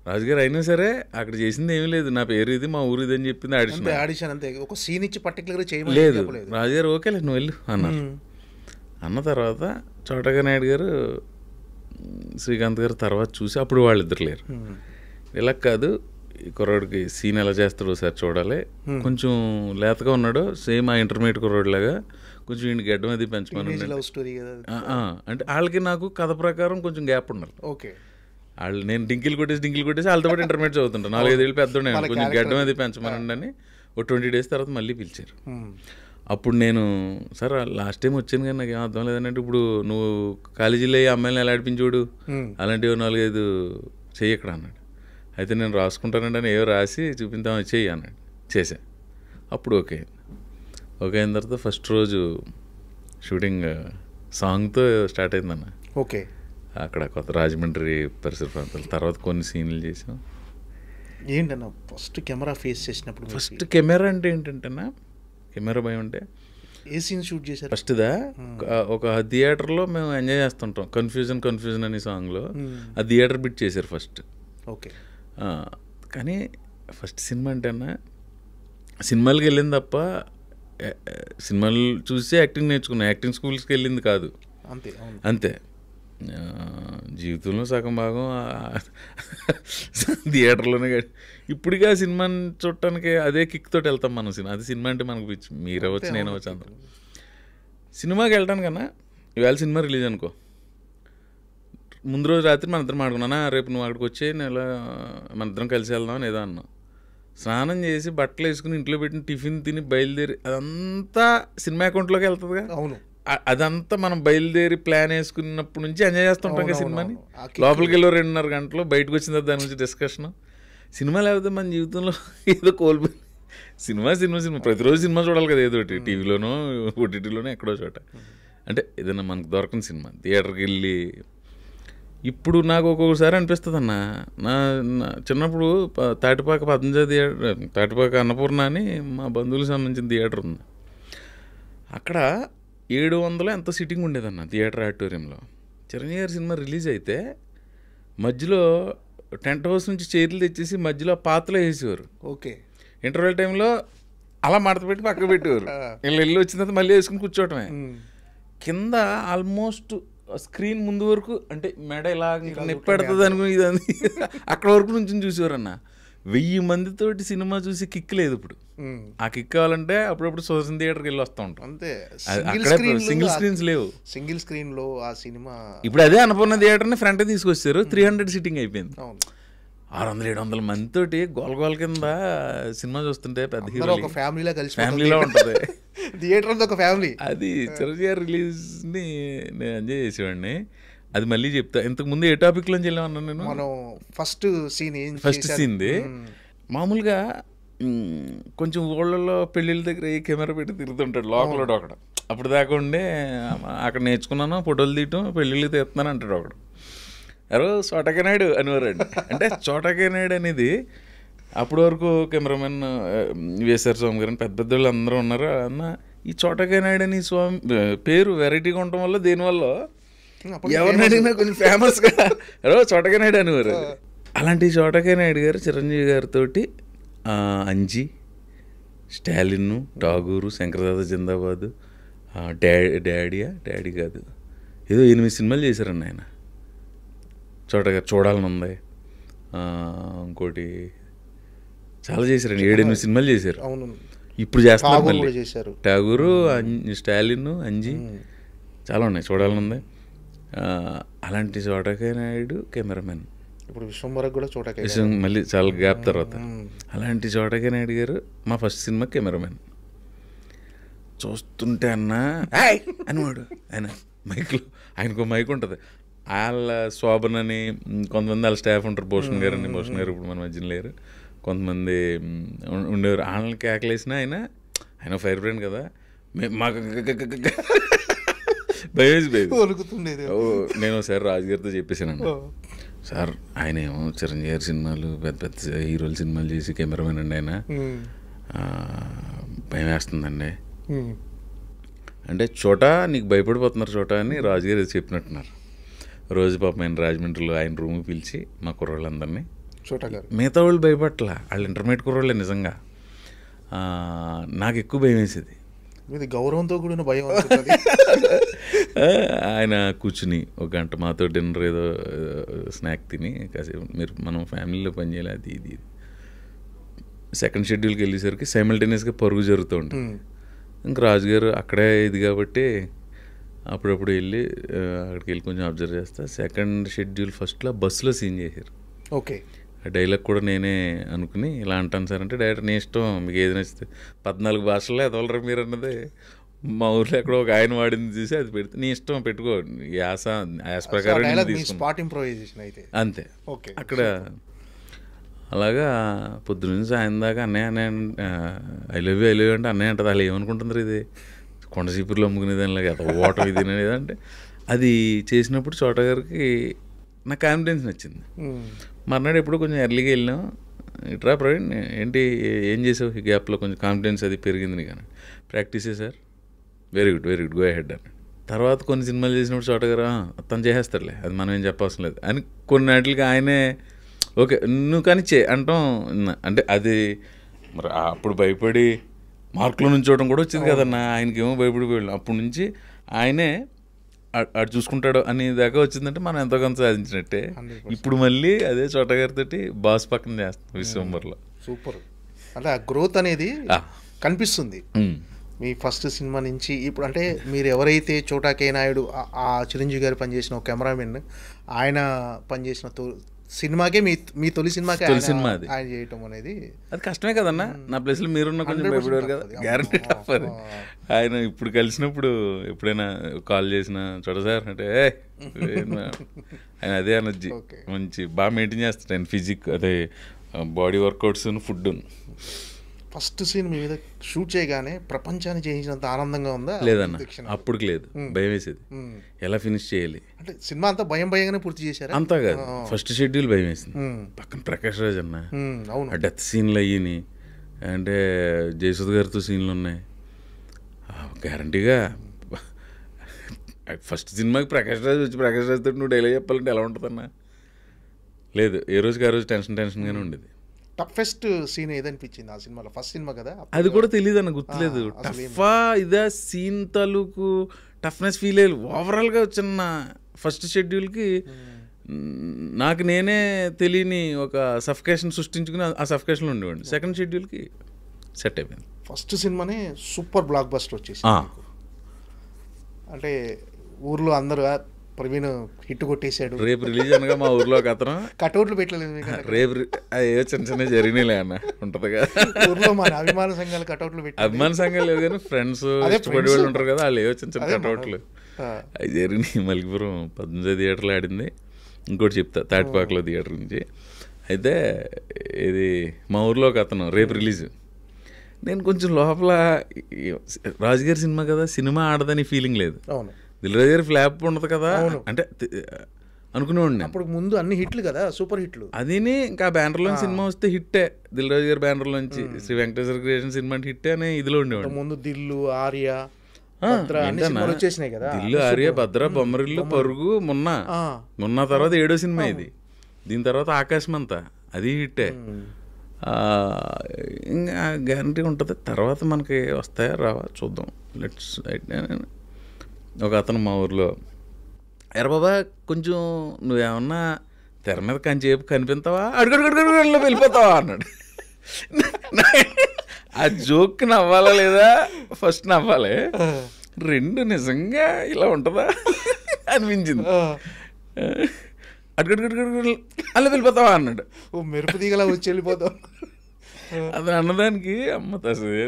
రాజుగారు అయినా సరే అక్కడ చేసింది ఏమీ లేదు, నా పేరు ఇది మా ఊరు ఇది అని చెప్పింది. ఆడిషన్ అంతే, ఒక సీన్ ఇచ్చి పర్టికులర్ లేదు. రాజుగారు ఓకేలే నువ్వు వెళ్ళు అన్నారు. అన్న తర్వాత చోటగా నాయుడు గారు శ్రీకాంత్ గారు తర్వాత చూసి అప్పుడు వాళ్ళిద్దరు లేరు. ఇలా కాదు ఈ కుర్రాడికి సీన్ ఎలా చేస్తాడో సార్ చూడాలి, కొంచెం లేతగా ఉన్నాడు సేమ్ ఆ ఇంటర్మీడియట్ కుర్రాడు లాగా, కొంచెం ఈయన గడ్డం అది పెంచమని. అంటే వాళ్ళకి నాకు కథ ప్రకారం కొంచెం గ్యాప్ ఉన్నారు. ఓకే వాళ్ళు నేను డింకిల్ కొట్టేసి వాళ్ళతో పాటు ఇంటర్మీడియట్ చదువుతుంటాను. 4-5 ఏళ్ళు పెద్దోడే, కొంచెం గడ్డం అది పెంచమనండి అని. ఒక 20 days తర్వాత మళ్ళీ పిలిచారు. అప్పుడు నేను సార్ లాస్ట్ టైం వచ్చాను కానీ నాకు ఏం అర్థం లేదంటే, ఇప్పుడు నువ్వు కాలేజీలో ఈ అమ్మాయిని ఎలా ఆడిపించోడు అలాంటివి 4-5 చెయ్యి ఇక్కడ అన్నాడు. అయితే నేను రాసుకుంటానండి అని ఏవో రాసి చూపించాం చెయ్యి అన్నాడు. చేశా. అప్పుడు ఓకే అయిన తర్వాత ఫస్ట్ రోజు షూటింగ్ సాంగ్తో స్టార్ట్ అయిందన్న. ఓకే అక్కడ కొత్త రాజమండ్రి పరిసర ప్రాంతాలు. తర్వాత కొన్ని సీన్లు చేసాం. ఏంటన్నా ఫస్ట్ కెమెరా ఫేస్ చేసినప్పుడు? ఫస్ట్ కెమెరా అంటే ఏంటంటేనా, కెమెరా భయం అంటే ఏ సీన్ షూట్ చేశారు? ఫస్ట్దా ఒక థియేటర్లో మేము ఎంజాయ్ చేస్తుంటాం, కన్ఫ్యూజన్ అనే సాంగ్లో ఆ థియేటర్ బిట్ చేశారు ఫస్ట్. ఓకే కానీ ఫస్ట్ సినిమా అంటేనా సినిమాలకి వెళ్ళింది తప్ప సినిమాలు చూసి యాక్టింగ్ నేర్చుకున్నా, యాక్టింగ్ స్కూల్స్కి వెళ్ళింది కాదు. అంతే జీవితంలో సగం భాగం థియేటర్లోనే. ఇప్పటికీ ఆ సినిమాని చూడటానికి అదే కిక్ తోటి వెళ్తాం మనం. అది సినిమా అంటే మనకు పిచ్చి, మీరు అవ్వచ్చు నేను అవ్వచ్చు అందరం. సినిమాకి వెళ్ళటానికన్నా ఇవాళ సినిమా రిలీజ్ అనుకో, ముందు రోజు రాత్రి మన ఇద్దరం ఆడుకున్నానా రేపు నువ్వు అక్కడికి వచ్చే నెల మన ఇద్దరం కలిసి వెళ్దాం అని ఏదో అన్నాం. స్నానం చేసి బట్టలు వేసుకుని ఇంట్లో పెట్టిన టిఫిన్ తిని బయలుదేరి అదంతా సినిమా అకౌంట్లోకి వెళ్తుందిగా. అవును, అదంతా మనం బయలుదేరి ప్లాన్ వేసుకున్నప్పటి నుంచి ఎంజాయ్ చేస్తుంటాం కదా సినిమాని. లోపలికి వెళ్ళి 2.5 గంటలు, బయటకు వచ్చిన తర్వాత దాని గురించి డిస్కషన్. సినిమా లేకపోతే మన జీవితంలో ఏదో కోల్పోయి. సినిమా ప్రతిరోజు సినిమా చూడాలి కదా, ఏదో ఒకటి టీవీలోనో ఓటీటీలోనో ఎక్కడో చోట. అంటే ఏదైనా మనకు దొరకని సినిమా థియేటర్కి వెళ్ళి. ఇప్పుడు నాకు ఒక్కొక్కసారి అనిపిస్తుంది అన్న, నా చిన్నప్పుడు తాటిపాక పద్మజా థియేటర్, తాటిపాక అన్నపూర్ణ అని మా బంధువులకు సంబంధించిన థియేటర్ ఉంది. అక్కడ 700 ఎంతో సిట్టింగ్ ఉండేదన్న థియేటర్ ఆడిటోరియంలో. చిరంజీవి గారి సినిమా రిలీజ్ అయితే మధ్యలో టెంట్ హౌస్ నుంచి చైర్లు తెచ్చేసి మధ్యలో పాతలో వేసేవారు. ఓకే ఇంటర్వెల్ టైంలో అలా మడత పెట్టి పక్కకు పెట్టేవారు. వీళ్ళు వెళ్ళి వచ్చిన తర్వాత మళ్ళీ వేసుకుని కూర్చోవటమే. కింద ఆల్మోస్ట్ స్క్రీన్ ముందు వరకు అంటే మెడ ఇలా నిప్పెడుతుంది అనుకుని ఇదని అక్కడ వరకు నుంచి చూసేవారన్న. 1000 మందితోటి సినిమా చూసి కిక్ లేదు ఇప్పుడు. ఆ కిక్ కావాలంటే అప్పుడప్పుడు సోషల్ థియేటర్కి వెళ్ళి వస్తూ ఉంటాం. అంతే, అక్కడ సింగిల్ స్క్రీన్స్ లేవు. సింగిల్ స్క్రీన్ లో ఆ సినిమా ఇప్పుడు అదే అన్నపూర్ణ థియేటర్ని ఫ్రంట్ తీసుకొచ్చారు. 300 సీటింగ్ అయిపోయింది. 600-700 మందితోటి గోల కింద సినిమా చూస్తుంటే పెద్ద హీరో ఒక ఫ్యామిలీలో కలిసి ఫ్యామిలీలో ఉంటుంది. థియేటర్ ఒక ఫ్యామిలీ. అది చిరంజీవి రిలీజ్ని నేను ఎంజాయ్ చేసేవాడిని. అది మళ్ళీ చెప్తా. ఇంతకు ముందు ఏ టాపిక్ లోంచి వెళ్ళామన్నా నేను? మనం ఫస్ట్ సీన్ది మామూలుగా కొంచెం ఊళ్ళలో పెళ్ళిళ్ళ దగ్గర ఈ కెమెరా పెట్టి తిరుగుతుంటాడు లోకల్ ఒకడు. అప్పుడు దాకా ఉండే అక్కడ నేర్చుకున్నాను ఫోటోలు తీయటం, పెళ్ళిళ్ళు తీస్తున్నాను అంటాడు ఒకడు. ఎవరో చోటకేనాయుడు అనేవారండి. అంటే చోటకేనాయుడు అనేది అప్పటి వరకు కెమెరామెన్ వేసారు స్వామి గారు, పెద్ద పెద్ద వాళ్ళు అందరూ ఉన్నారు అన్న. ఈ చోటకేనాయుడు అని స్వామి పేరు వెరైటీగా ఉండటం వల్ల దీనివల్ల ఎవరిని అడిగినా కొంచెం ఫేమస్గా ఎవరో చోటకేనాయుడు అనేవారు. అలాంటి చోటకేనాయుడు గారు చిరంజీవి గారితో అంజి, స్టాలిన్, ఠాగూరు, శంకరదాద జిందాబాద్, డాడీ కాదు ఏదో 8 సినిమాలు చేశారన్న ఆయన. చోటగారు చూడాలని ఉంది, ఇంకోటి చాలా చేశారండి. 7-8 సినిమాలు చేశారు. ఇప్పుడు చేస్తున్నారు మళ్ళీ. ఠాగూరు, స్టాలిన్, అంజి చాలా ఉన్నాయి, చూడాలని ఉంది. అలాంటి చోటకేనాయుడు కెమెరామెన్. ఇప్పుడు విశ్వంబరకు కూడా మళ్ళీ చాలా గ్యాప్ తర్వాత. అలాంటి చోటకేనాయుడు గారు మా ఫస్ట్ సినిమా కెమెరామెన్. చూస్తుంటే అన్న అనేవాడు ఆయన మైక్లో. ఆయనకు మైక్ ఉంటుంది. వాళ్ళ శోభన్ అని కొంతమంది వాళ్ళ స్టాఫ్ ఉంటారు. భూషణ్ గారు అని, భూషణ్ గారు ఇప్పుడు మన మధ్యన లేరు. కొంతమంది ఉండేవారు. వాళ్ళని కేకలేసిన ఆయన ఫైర్ బ్రాండ్ కదా, మాకు నేను ఒకసారి రాజుగారితో చెప్పేసాను, సార్ ఆయన ఏమో చిరంజీవి గారి సినిమాలు పెద్ద పెద్ద హీరోల సినిమాలు చేసి కెమెరామెన్ అండి ఆయన, భయం వేస్తుందండి అంటే. చోట నీకు భయపడిపోతున్నారు చోట అని రాజుగారు చెప్పినట్టున్నారు. రోజు పాపం ఆయన రాజమండ్రిలో ఆయన రూమ్కి పిలిచి మా కుర్రోళ్ళందరినీ, మిగతా వాళ్ళు భయపట్ల, వాళ్ళు ఇంటర్మీడియట్ కుర్రోళ్ళే నిజంగా. నాకు ఎక్కువ భయం వేసేది. గౌరవంతో కూడిన భయం. ఆయన కూర్చుని ఒక గంట మాతో డిన్నర్ ఏదో స్నాక్ తిని కాసేపు మనం ఫ్యామిలీలో పనిచేయాలి అది ఇది. సెకండ్ షెడ్యూల్కి వెళ్ళేసరికి సైమల్టేనియస్గా పరుగు జరుగుతూ ఉంటుంది. ఇంక రాజుగారు అక్కడే ఇది కాబట్టి అప్పుడప్పుడు వెళ్ళి అక్కడికి వెళ్ళి కొంచెం అబ్జర్వ్ చేస్తా. సెకండ్ షెడ్యూల్ ఫస్ట్లో బస్సులో సీన్ చేశారు. ఓకే. ఆ డైలాగ్ కూడా నేనే అనుకుని ఇలా అంటాను సార్ అంటే, డైరెక్టర్ నీ ఇష్టం, మీకు ఏది నచ్చితే 14 భాషల్లో ఎదవలరా మీరు అన్నది మా ఊర్లో ఎక్కడో ఒక ఆయన వాడింది చూసి అది పెడితే నీ ఇష్టం పెట్టుకో, యాస ప్రకారం అంతే. అక్కడ అలాగా పొద్దున్న సాయం దాకా అన్నయ్య ఐ లవ్ యూ అంటే అన్నయ్య అంటది. అలా ఏమనుకుంటుంటారు ఇది కొండ చీపుర్లు అమ్ముకునేదానిలాగా ఓటం ఇది అంటే. అది చేసినప్పుడు చోట గారికి నాకు కాన్ఫిడెన్స్ నచ్చింది. మర్నాడు ఎప్పుడు కొంచెం ఎర్లీగా వెళ్ళినాం, ఇట్రా ప్రవీణ్ ఏంటి ఏం చేసావు ఈ గ్యాప్లో, కొంచెం కాన్ఫిడెన్స్ అది పెరిగింది నీకు. ప్రాక్టీసే sir, very good go ahead అని. తర్వాత కొన్ని సినిమాలు చేసినప్పుడు చోట గారు తను చేసేస్తాడులే, అది మనం ఏం చెప్పవసరం లేదు అని కొన్ని వాటికి ఆయనే ఓకే నువ్వు కానీ అంటాం. అంటే అది మరి అప్పుడు భయపడి మార్కులో నుంచోవడం కూడా వచ్చింది కదన్నా. ఆయనకేమో భయపడిపోయాడు. అప్పటి నుంచి ఆయనే అటు చూసుకుంటాడు అని దాకా వచ్చిందంటే మనం ఎంతో కొంత సాధించినట్టే. ఇప్పుడు మళ్ళీ అదే చోటగారితో బాస్ పక్కన చేస్తాం విశ్వంబర్లో. సూపర్. అంటే ఆ గ్రోత్ అనేది కనిపిస్తుంది మీ ఫస్ట్ సినిమా నుంచి ఇప్పుడు. అంటే మీరు ఎవరైతే చోటా నాయుడు ఆ చిరంజీవి గారు పనిచేసిన ఒక కెమెరామెన్, ఆయన పనిచేసిన సినిమాకే మీ తొలి సినిమాకే ఆయన చేయటం అనేది అది కష్టమే కదన్నా. నా ప్లేస్లో మీరున్న కొంచెం భయపడేవారు కదా, గ్యారంటీ టఫ్ అది. ఆయన ఇప్పుడు కలిసినప్పుడు ఎప్పుడైనా కాల్ చేసిన చోట సార్ అంటే ఆయన అదే ఎనర్జీ మంచి బాగా మెయింటైన్ చేస్తాడు ఆయన. ఫిజిక్ అదే body workouts, food. First scene మీ మీద షూట్ చేయగానే ప్రపంచాన్ని చేయించినంత ఆనందంగా ఉందా? లేదన్న, అప్పుడు లేదు, భయం వేసేది ఎలా ఫినిష్ చేయాలి అంటే. సినిమా అంతా భయంగానే పూర్తి చేశారు అంతా కాదు. ఫస్ట్ షెడ్యూల్ భయం వేసింది. పక్కన ప్రకాష్ రాజ్ అన్న, ఆ డెత్ సీన్లు అయ్యి అంటే జయసుధ్ గారితో సీన్లు ఉన్నాయి. గ్యారంటీగా ఫస్ట్ సినిమాకి ప్రకాష్ రాజ్ తోటి నువ్వు డైలాగ్ చెప్పాలంటే ఎలా ఉంటుందన్నా? లేదు, ఏ రోజుకి ఆ రోజు టెన్షన్గానే ఉండేది. టఫెస్ట్ సీన్ ఏదనిపించింది ఆ సినిమాలో? ఫస్ట్ సినిమా కదా, అది కూడా తెలియదు అన్న, గుర్తులేదు. టఫా ఇదే సీన్ తాలూకు టఫ్నెస్ ఫీల్ అయ్యాలి. ఓవరాల్గా చిన్న ఫస్ట్ షెడ్యూల్కి నాకు నేనే తెలియని ఒక సఫికేషన్ సృష్టించుకుని ఆ సఫికేషన్లో ఉండేవాడిని. సెకండ్ షెడ్యూల్కి సెట్ అయిపోయింది. ఫస్ట్ సినిమానే సూపర్ బ్లాక్ బస్టర్ వచ్చేసి. అంటే ఊర్లో అందరూ ప్రవీణ్ హిట్ కొట్టేశాడు. రేపు రిలీజ్ అనగా మా ఊర్లో ఒక అతను కటౌట్లు పెట్టలేదు రేపు ఏ చిన్న చిన్న జరిగినాయిలే అన్న ఉంటుందిగా. ఊర్లో మన అభిమాన సంఘాలు కటౌట్లు పెట్టి, అభిమాన సంఘాలు లేవు కానీ ఫ్రెండ్స్ ఇష్టపడే వాళ్ళు ఉంటారు కదా, వాళ్ళు ఏవో చిన్న చిన్న కటౌట్లు అవి జరిగినాయి. మల్కిపురం 18 థియేటర్లో ఆడింది. ఇంకోటి చెప్తా, తాటిపాకలో థియేటర్ నుంచి. అయితే ఇది మా ఊర్లో ఒక అతను రేపు రిలీజ్. నేను కొంచెం లోపల రాజుగారి సినిమా కదా, సినిమా ఆడదని ఫీలింగ్ లేదు. దిల్ రాజు గారి ఫ్లాప్ ఉండదు కదా అంటే అనుకునేవాడిని. అప్పుడు ముందు అన్ని హిట్లు కదా, సూపర్ హిట్లు. అదిని ఇంకా బ్యానర్లో సినిమా వస్తే హిట్టే. దిల్ రాజు గారి బ్యానర్లోంచి శ్రీ వెంకటేశ్వర క్రియేషన్ సినిమా అంటే హిట్టే అని ఇదిలో ఉండేవాడు. ముందు దిల్లు, ఆర్య, దిల్లు, ఆర్య, భద్ర, బొమ్మరిల్లు, పరుగు, మొన్న తర్వాత 7వ సినిమా ఇది. దీని తర్వాత ఆకాశమంతా, అది హిట్టే. ఇంకా గ్యారంటీ ఉంటుంది. తర్వాత మనకి వస్తాయా రావా చూద్దాం. లెట్స్ ఒక అతను మా ఊర్లో, ఎరా బాబా కొంచెం నువ్వేమన్నా తెర మీద కంచేపు కనిపిస్తావా, అడుగడుగడుగడులో వెళ్ళిపోతావా అన్నాడు. ఆ జోక్ నవ్వాలా లేదా, ఫస్ట్ నవ్వాలి, రెండు నిజంగా ఇలా ఉంటుందా అనిపించింది. అడుగడుగడుగడు అలా వెళ్ళిపోతావా అన్నాడు. మెరుపు దిగలా వచ్చి వెళ్ళిపోతావు. అది అన్నదానికి అమ్మ తసే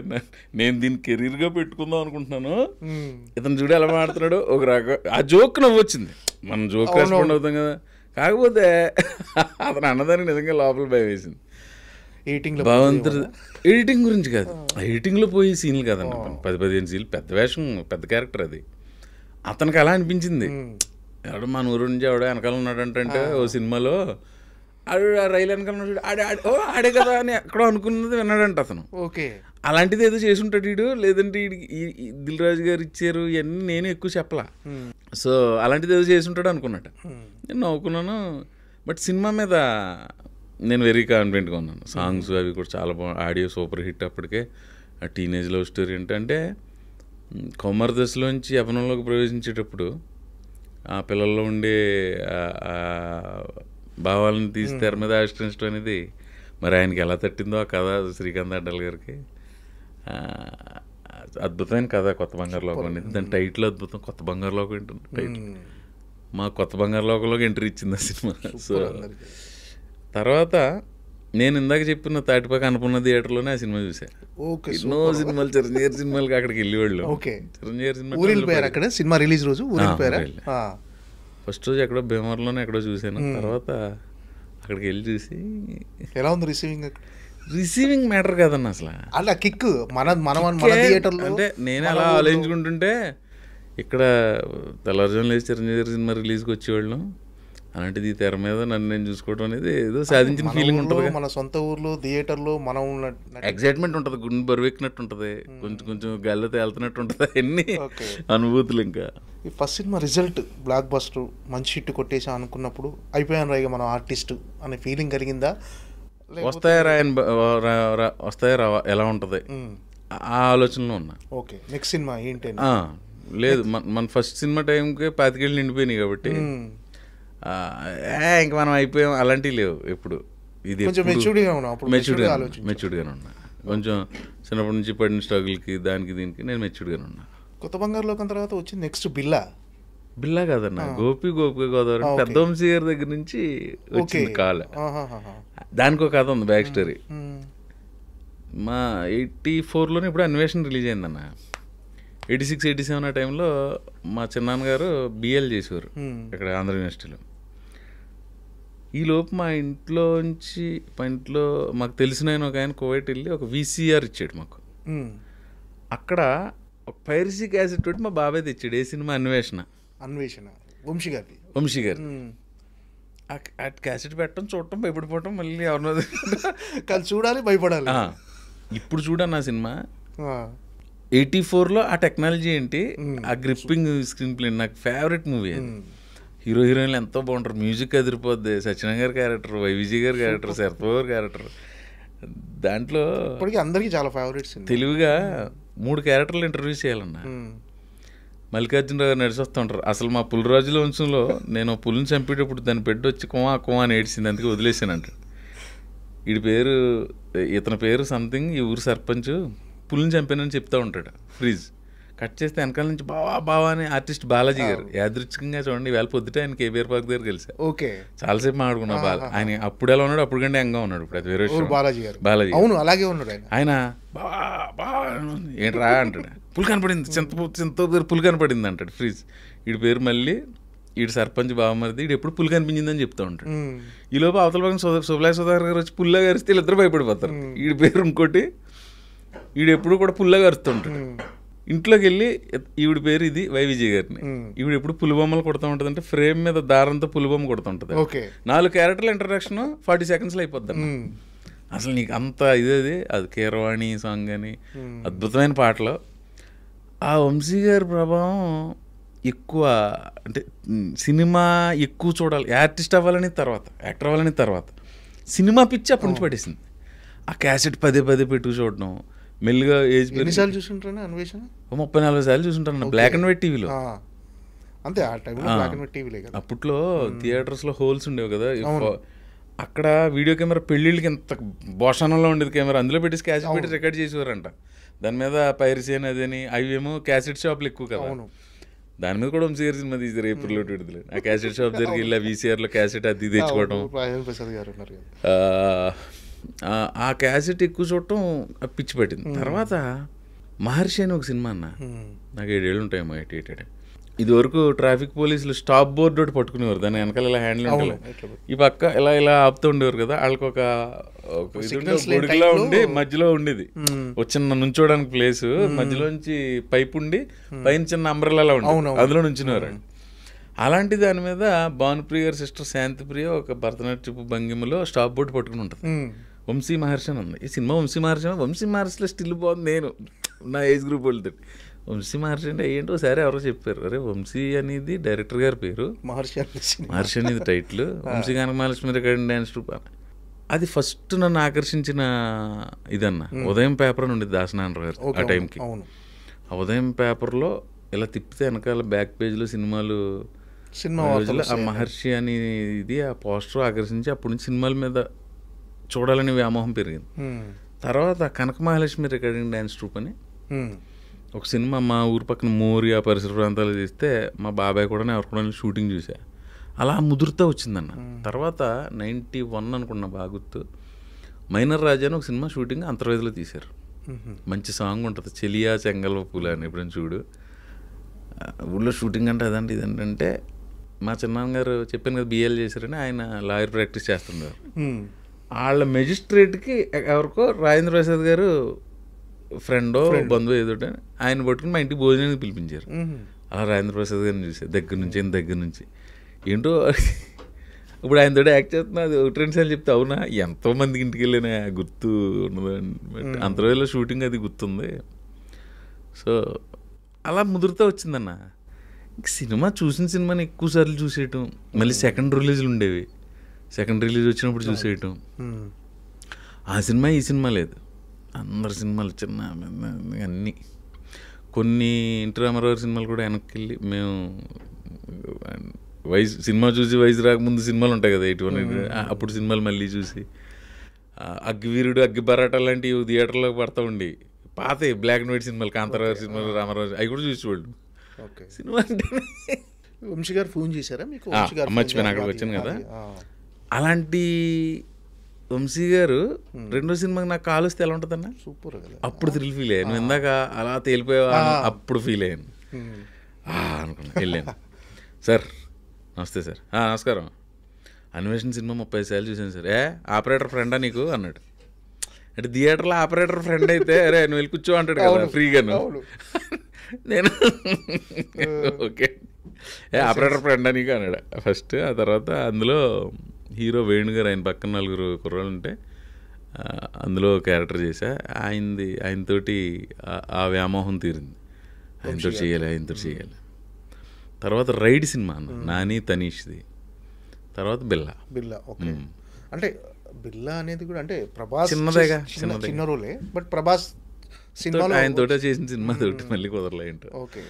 నేను దీన్ని కెరీర్గా పెట్టుకుందాం అనుకుంటున్నాను, ఇతను చూడు ఎలా మాడుతున్నాడు ఒక రకం. ఆ జోక్ నవ్వు వచ్చింది, మనం జోక్ రెస్పాండ్ అవుతాం కదా. కాకపోతే అతను అన్నదానికి నిజంగా లోపల భయం వేసింది. భగవంతుడు ఎడిటింగ్ గురించి కాదు, ఎడిటింగ్లో పోయి సీన్లు కాదన్న, 10-15 సీన్లు, పెద్ద వేషం, పెద్ద క్యారెక్టర్. అది అతనికి అలా అనిపించింది. ఎవడో మన ఊరు నుంచి ఎవడో వెనకాల ఉన్నాడంటే ఓ సినిమాలో ఆడు రైలు వెనకాల ఉన్నాడు, ఆడే కదా అని ఎక్కడో అనుకున్నది విన్నాడంట అతను. ఓకే, అలాంటిది ఏదో చేసి ఉంటాడు వీడు. లేదంటే దిల్ రాజు గారు ఇచ్చారు ఇవన్నీ నేను ఎక్కువ చెప్పలా. సో అలాంటిది ఏదో చేసి ఉంటాడు అనుకున్నట్టు నేను నవ్వుకున్నాను. బట్ సినిమా మీద నేను వెరీ కాన్ఫిడెంట్గా ఉన్నాను. సాంగ్స్ అవి కూడా చాలా బాగుంది, ఆడియో సూపర్ హిట్. అప్పటికే ఆ టీనేజ్ లవ్ స్టోరీ ఏంటంటే కౌమార దశలోంచి యవ్వనంలోకి ప్రవేశించేటప్పుడు ఆ పిల్లల్లో ఉండే భావాలను తీసి తెర మీద ఆవిష్కరించడం అనేది మరి ఆయనకి ఎలా తట్టిందో ఆ కథ, శ్రీకాంత్ అడ్డల్ గారికి అద్భుతమైన కథ కొత్త బంగారు లోకం అనేది. దాని టైటిల్ అద్భుతం, కొత్త బంగారు లోకం ఏంటంటే టైటిల్. మా కొత్త బంగారు లోకంలోకి ఎంట్రీ ఇచ్చింది ఆ సినిమా. సో తర్వాత నేను ఇందాక చెప్పిన తాటిపాక అన్నపూర్ణ థియేటర్లోనే ఆ సినిమా చూసాను. ఎన్నో సినిమాలు, చిరంజీవి సినిమాలకి అక్కడికి వెళ్ళేవాళ్ళు. చిరంజీవి సినిమా రిలీజ్ రోజు ఫస్ట్ రోజు ఎక్కడో భీమవరంలోనే ఎక్కడో చూసాను. తర్వాత అక్కడికి వెళ్ళి చూసి ఎలా ఉంది రిసీవింగ్? రిసీవింగ్ మ్యాటర్ కాదన్న అసలు, అలా కిక్ మన థియేటర్లో. అంటే నేను అలా ఆలోచించుకుంటుంటే ఇక్కడ తెల్లవారుజామున లేచి చిరంజీవి సినిమా రిలీజ్కి వచ్చేవాళ్ళం, అలాంటిది తెర మీద నన్ను నేను చూసుకోవడం అనేది ఏదో సాధించిన ఫీలింగ్ ఉంటుంది. మన సొంత ఊర్లో థియేటర్లో మనం ఎగ్జైట్మెంట్ ఉంటుంది, గుండె బరువెక్కినట్టు ఉంటుంది, కొంచెం కొంచెం గాల్లో తేలుతున్నట్టు ఉంటుంది, అన్ని అనుభూతులు. ఇంకా ఈ first cinema result block buster మంచి హిట్ కొట్టేసా అనుకున్నప్పుడు అయిపోయాను రైగా మనం ఆర్టిస్ట్ అనే ఫీలింగ్ కలిగిందా? వస్తాయా రావా ఎలా ఉంటుంది ఆ ఆలోచనలో ఉన్నా. ఓకే, నెక్స్ట్ సినిమా ఏంటి? లేదు, మన ఫస్ట్ సినిమా టైంకి 25 ఏళ్ళు నిండిపోయినాయి కాబట్టి ఇంక మనం అయిపోయాం అలాంటివి లేవు. ఎప్పుడు ఇది మెచ్యూర్డ్గానే ఉన్నా. కొంచెం చిన్నప్పటి నుంచి పడిన స్ట్రగుల్కి దానికి దీనికి నేను మెచ్యూర్డ్గానే ఉన్నా. కొత్త బంగారు లోకం తర్వాత వచ్చింది నెక్స్ట్ బిల్లా కాదన్న, గోపిక గోదావరి పెద్ద వంశీ గారి దగ్గర నుంచి వచ్చింది కాల్. దానికి ఒక కథ ఉంది, బ్యాక్ స్టోరీ. మా 84లోనే ఇప్పుడు అన్వేషణ రిలీజ్ అయిందన్న. 86, 87 ఆ టైంలో మా చిన్నాన్నగారు బిఎల్ చేసేవారు ఇక్కడ ఆంధ్ర యూనివర్సిటీలో. ఈలోపు మా ఇంట్లో మాకు తెలిసిన ఒక ఆయన కువైట్ వెళ్ళి ఒక VCR ఇచ్చాడు మాకు. అక్కడ ఒక పైరసీ క్యాసెట్ పెట్టి మా బాబాయ్ తెచ్చాడు. ఏ సినిమా? అన్వేషణ వంశీ గారి. ఆ క్యాసెట్ పెట్టడం, చూడటం, భయపడిపోవటం, మళ్ళీ ఎవరినో చూడాలి, భయపడాలి. ఇప్పుడు చూడన్న సినిమా 84లో ఆ టెక్నాలజీ ఏంటి, ఆ గ్రిప్పింగ్ స్క్రీన్ ప్లే, నాకు ఫేవరెట్ మూవీ అది. హీరో హీరోయిన్లు ఎంతో బాగుంటారు, మ్యూజిక్ అదిరిపోద్ది, సత్యనారాయణ గారి క్యారెక్టర్, వైవిజీ గారి క్యారెక్టర్, శరత్ గారి క్యారెక్టర్, దాంట్లో ఇప్పటికీ అందరికీ చాలా ఫేవరెట్స్. తెలివిగా 3 క్యారెక్టర్లు ఇంటర్వ్యూ చేయాలన్నా. మల్లికార్జునరావు గారు నడిచి వస్తూ ఉంటారు. అసలు మా పులిరాజుల వంశంలో నేను పులిని చంపేటప్పుడు దాని బిడ్డ వచ్చి కుమా కుమా అని ఏడ్చింది, అందుకే వదిలేసాను అంటాడు. ఇతని పేరు సంథింగ్, ఈ ఊరు సర్పంచ్, పులిని చంపానని చెప్తా ఉంటాడు. ఫ్రీజ్ కట్ చేస్తే వెనకాల నుంచి బావా బావా అని ఆర్టిస్ట్ బాలాజీ గారు యాదృచ్ఛికంగా చూడండి వేళ పొద్దుట ఆయన కేబీఆర్ పార్క్ దగ్గర కలిసా. ఓకే, చాలాసేపు మాట్లాడుకున్నా. ఆయన అప్పుడు ఎలా ఉన్నాడు, అప్పుడు కంటే యంగా ఉన్నాడు. ఇప్పుడు అది వేరే బాలాజీ గారు. అవును, అలాగే ఉన్నాడు ఆయన. బావా బావా ఏంట్రా అంటాడు. పులి కనపడింది, చింత పులి కనపడింది అంటాడు ఫ్రీజ్. వీడి పేరు మళ్ళీ వీడు సర్పంచ్ బావమరిది, వీడు ఎప్పుడు పులి కనిపించిందని చెప్తా ఉంటాడు. ఈ లోపు అవతల పక్కన సుబ్లాయ్ సుధాకర్ గారు వచ్చి పుల్లా గరిస్తే వీళ్ళిద్దరు భయపడిపోతారు. వీడి పేరు ఇంకోటి, వీడు ఎప్పుడు కూడా పుల్లా గరుస్తుంటాడు. ఇంట్లోకి వెళ్ళి ఈవిడ పేరు ఇది వైవిజయ్ గారిని, ఈవిడ ఎప్పుడు పులిబొమ్మలు కొడుతూ ఉంటుంది. అంటే ఫ్రేమ్ మీద దారంతో పులిబొమ్మ కొడుతుంటది. 4 క్యారెక్టర్ల ఇంట్రడక్షన్ 40 సెకండ్స్లో అయిపోద్ది. అసలు నీకు అంత ఇదేది అది కీరవాణి సాంగ్ అని అద్భుతమైన పాటలు. ఆ వంశీ గారి ప్రభావం ఎక్కువ, అంటే సినిమా ఎక్కువ చూడాలి, ఆర్టిస్ట్ అవ్వాలని తర్వాత యాక్టర్ అవ్వాలని తర్వాత సినిమా పిచ్చి అప్పటి నుంచి పడేసింది. ఆ క్యాసెట్ పదే పెట్టుకు చూడడం, మెల్లిగా ఏజ్ ఎన్నిసార్లు చూసుంటాను అన్వేషణ? 30-40 సార్లు చూసుంటాను బ్లాక్ అండ్ వైట్ టీవీలో. అంతే, ఆ టైంలో బ్లాక్ అండ్ వైట్ టీవీలే కదా. అప్పట్లో థియేటర్స్లో హోల్స్ ఉండేవి కదా, అక్కడ వీడియో కెమెరా పెళ్ళిళ్ళకి ఎంత భోషణంలో ఉండేది కెమెరా, అందులో పెట్టేసి క్యాసెట్ పెట్టి రికార్డ్ చేసేవారంట. దాని మీద పైరసీ అని అదని, అవేమో క్యాసెట్ షాప్లు ఎక్కువ కదా, దాని మీద కూడా వంశీ గారి సినిమా తీసారు ఏప్రిల్లో విడుదల. ఆ క్యాసెట్ షాప్ దగ్గరికి వెళ్ళి VCRలో క్యాసెట్ అది తెచ్చుకోవడం, ఆ క్యాసెట్ ఎక్కువ చూడటం పిచ్చి పట్టింది. తర్వాత మహర్షి అని ఒక సినిమా అన్న, నాకు 7 ఏళ్ళు ఉంటాయేమో, 8 ఇది వరకు ట్రాఫిక్ పోలీసులు స్టాప్ బోర్డు ఒకటి పట్టుకునేవారు, దాని వెనకాల ఇలా హ్యాండిల్ ఉంటుంది, ఈ పక్క ఇలా ఆపుతూ ఉండేవారు కదా. వాళ్ళకి ఒక గొడుగులా ఉండి మధ్యలో ఉండేది ఒక చిన్న నుంచోడానికి ప్లేస్, మధ్యలోంచి పైప్ ఉండి పైన చిన్న అంబ్రెల్లా ఉండేది, అందులో నుంచునేవారు. అలాంటి దాని మీద భానుప్రియ గారి సిస్టర్ శాంతిప్రియ ఒక భరతనాట్యపు భంగిమలో స్టాప్ బోర్డు పట్టుకుని ఉంటుంది. వంశీ మహర్షి అని ఉంది ఈ సినిమా. వంశీ మహర్షిలో స్టిల్ బాగుంది. నేను నా ఏజ్ గ్రూప్ వెళ్తాడు వంశీ మహర్షి అంటే ఏంటో సరే ఎవరో చెప్పారు, అరే వంశీ అనేది డైరెక్టర్ గారి పేరు, మహర్షి అనేది title, Vamsi Kanakamahalakshmi recording dance troupe. అది ఫస్ట్ నన్ను ఆకర్షించిన ఇదన్న. ఉదయం పేపర్ అని ఉండేది దాసనారాయణ గారు ఆ టైంకి. ఆ ఉదయం పేపర్లో ఇలా తిప్పితే వెనకాల బ్యాక్ పేజ్లో సినిమాలు, ఆ మహర్షి అనేది ఆ పోస్టర్ ఆకర్షించి అప్పటి నుంచి సినిమాల మీద చూడాలని వ్యామోహం పెరిగింది. తర్వాత కనకమహాలక్ష్మి రికార్డింగ్ డ్యాన్స్ ట్రూప్ అని ఒక సినిమా మా ఊరు పక్కన మోరి ఆ పరిసర ప్రాంతాలు తీస్తే మా బాబాయ్ కూడా ఎవరు కూడా షూటింగ్ చూసా. అలా ముదురుతూ వచ్చిందన్న. తర్వాత 91 అనుకున్నా బాగా గుర్తు, మైనర్ రాజా అని ఒక సినిమా షూటింగ్ అంతర్వేదిలో తీశారు. మంచి సాంగ్ ఉంటుంది, చెలియా చెంగల్వ పూల అని, ఎప్పుడైనా చూడు. ఊళ్ళో షూటింగ్ అంటే అదండి ఇదంటే, మా చిన్నగారు చెప్పాను కదా BL చేశారని, ఆయన లాయర్ ప్రాక్టీస్ చేస్తున్నారు. వాళ్ళ మెజిస్ట్రేట్కి ఎవరికో రాజేంద్ర ప్రసాద్ గారు ఫ్రెండో బంధువు ఏదోటి ఆయన పట్టుకుని మా ఇంటికి భోజనానికి పిలిపించారు. అలా రాజేంద్ర ప్రసాద్ గారిని చూసారు దగ్గర నుంచి ఏంటో. ఇప్పుడు ఆయనతో యాక్ట్ చేస్తున్నా, అది 1-2 సార్లు చెప్తే అవునా ఎంతోమందికి ఇంటికి వెళ్ళినా గుర్తు ఉన్నది. అంతర్వేదిలో షూటింగ్ అది గుర్తుంది. సో అలా ముదురుతూ వచ్చిందన్న. సినిమా చూసిన సినిమాని ఎక్కువ సార్లు చూసేయటం, మళ్ళీ సెకండ్ రిలీజ్లు ఉండేవి, సెకండ్ రిలీజ్ వచ్చినప్పుడు చూసేయటం. ఆ సినిమా ఈ సినిమా లేదు, అందరి సినిమాలు చిన్న అన్నీ. కొన్ని ఎన్టీ రామారావు సినిమాలు కూడా వెనక్కి వెళ్ళి మేము సినిమా చూసి వయసు రాకముందు సినిమాలు ఉంటాయి కదా 81, అప్పుడు సినిమాలు మళ్ళీ చూసి, అగ్గివీరుడు అగ్గి బరాటా లాంటివి థియేటర్లో పడతా ఉండి, పాత బ్లాక్ అండ్ వైట్ సినిమాలు, కాంతారావు సినిమాలు, రామారావు అవి కూడా చూసేవాళ్ళు. సినిమా అంటే వంశీ గారు ఫోన్ చేశారా మీకు? మర్చిపోయిన అక్కడికి వచ్చాను కదా. అలాంటి వంశీ గారు రెండో సినిమాకి నాకు కాల్ వస్తే ఎలా ఉంటుందన్న, సూపర్ కదా. అప్పుడు థ్రిల్ ఫీల్ అయ్యాను. నువ్వు ఇందాక అలా తేలిపోయావా అప్పుడు ఫీల్ అయ్యాను. అనుకున్నా, వెళ్ళాను. సార్ నమస్తే సార్. నమస్కారం. అన్వేషణ సినిమా 30 సార్లు చూసాను సార్. ఆపరేటర్ ఫ్రెండా నీకు అన్నాడు. అంటే థియేటర్లో ఆపరేటర్ ఫ్రెండ్ అయితే అరే నువ్వు వెళ్ళి కూర్చో అంటాడు కదా ఫ్రీగాను. నేను ఓకే ఆపరేటర్ ఫ్రెండా నీకు అన్నాడు ఫస్ట్. ఆ తర్వాత అందులో హీరో వేణు గారు, ఆయన పక్కన 4 కుర్రాళ్ళు ఉంటే అందులో క్యారెక్టర్ చేశా. ఆయనతోటి ఆ వ్యామోహం తీరింది, ఆయనతో చేయాలి. తర్వాత రైడ్ సినిమా అన్న, నాని తనీష్ది. తర్వాత బిల్లా. ఓకే. అంటే బిల్లా అనేది కూడా అంటే ప్రభాస్ చిన్నదేగా, చిన్న రోలే, బట్ ప్రభాస్ సినిమాలో ఆయన తోట చేసిన సినిమా తోటి మళ్ళీ కుదరలే ఏంటో. ఓకే.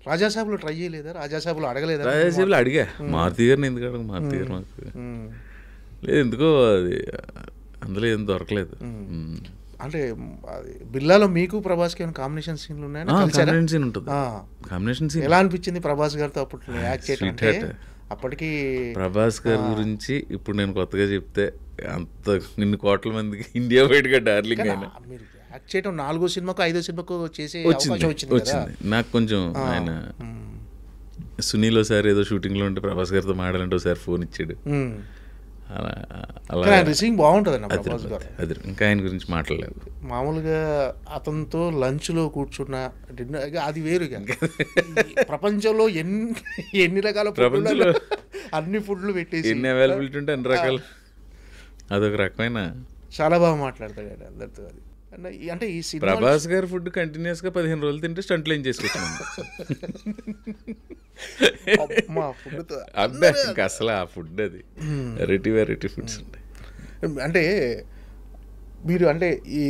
రాజాసాబులో ట్రై చేయలేదా? రాజాసాబులో అడగలేదా? రాజాసేపులు అడిగా, మారుతి గారిని ఎందుకు అడగ, మారుతి గారు మాకు లేదు ఎందుకో అది అందులో ఏం దొరకలేదు. అంటే బిల్లాలో మీకు ప్రభాస్కి ఏమైనా కాంబినేషన్ సీన్లు ఉన్నాయా? కాంబినేషన్ సీన్ ఉంటుంది. కాంబినేషన్ సీన్ ఎలా అనిపించింది ప్రభాస్ గారితో అప్పుడు యాక్ట్ చేయడం? అప్పటికి ప్రభాస్ గారి గురించి ఇప్పుడు నేను కొత్తగా చెప్తే అంత నిన్ను కోట్ల మందికి ఇండియా బయటగా డార్లింగ్ అయినా. మీరు యాక్ట్ చేయడం 4వ సినిమాకు 5వ సినిమాకు చేసే వచ్చింది నాకు కొంచెం. ఆయన సునీల్ ఒకసారి ఏదో షూటింగ్లో ఉంటే ప్రభాస్ గారితో మాట్లాడాలంటే ఒకసారి ఫోన్ ఇచ్చాడు. అలా రిసీవింగ్ బాగుంటుంది అన్న ప్రభాస్ గారు. అది ఇంకా ఆయన గురించి మాట్లాడలేదు. మామూలుగా అతనితో లంచ్లో కూర్చున్న డిన్నర్ అది వేరు. ప్రపంచంలో ఎన్ని రకాల ప్రపంచంలో అన్ని ఫుడ్లు పెట్టేసి ఎన్ని అవైలబిలిటీ ఉంటే అన్ని రకాలు, అదొక రకమైన చాలా బాగా మాట్లాడతాడు ఆయన అందరితో. అది అంటే ఈ సినిమా ప్రభాస్ గారి ఫుడ్ కంటిన్యూస్ గా 15 రోజులు తింటే స్టంట్లు ఏం చేసుకుంటున్నాం. అబ్బా ఇంకా అసలు ఆ ఫుడ్ అది వెరైటీ ఫుడ్స్ ఉంటాయి. అంటే మీరు అంటే ఈ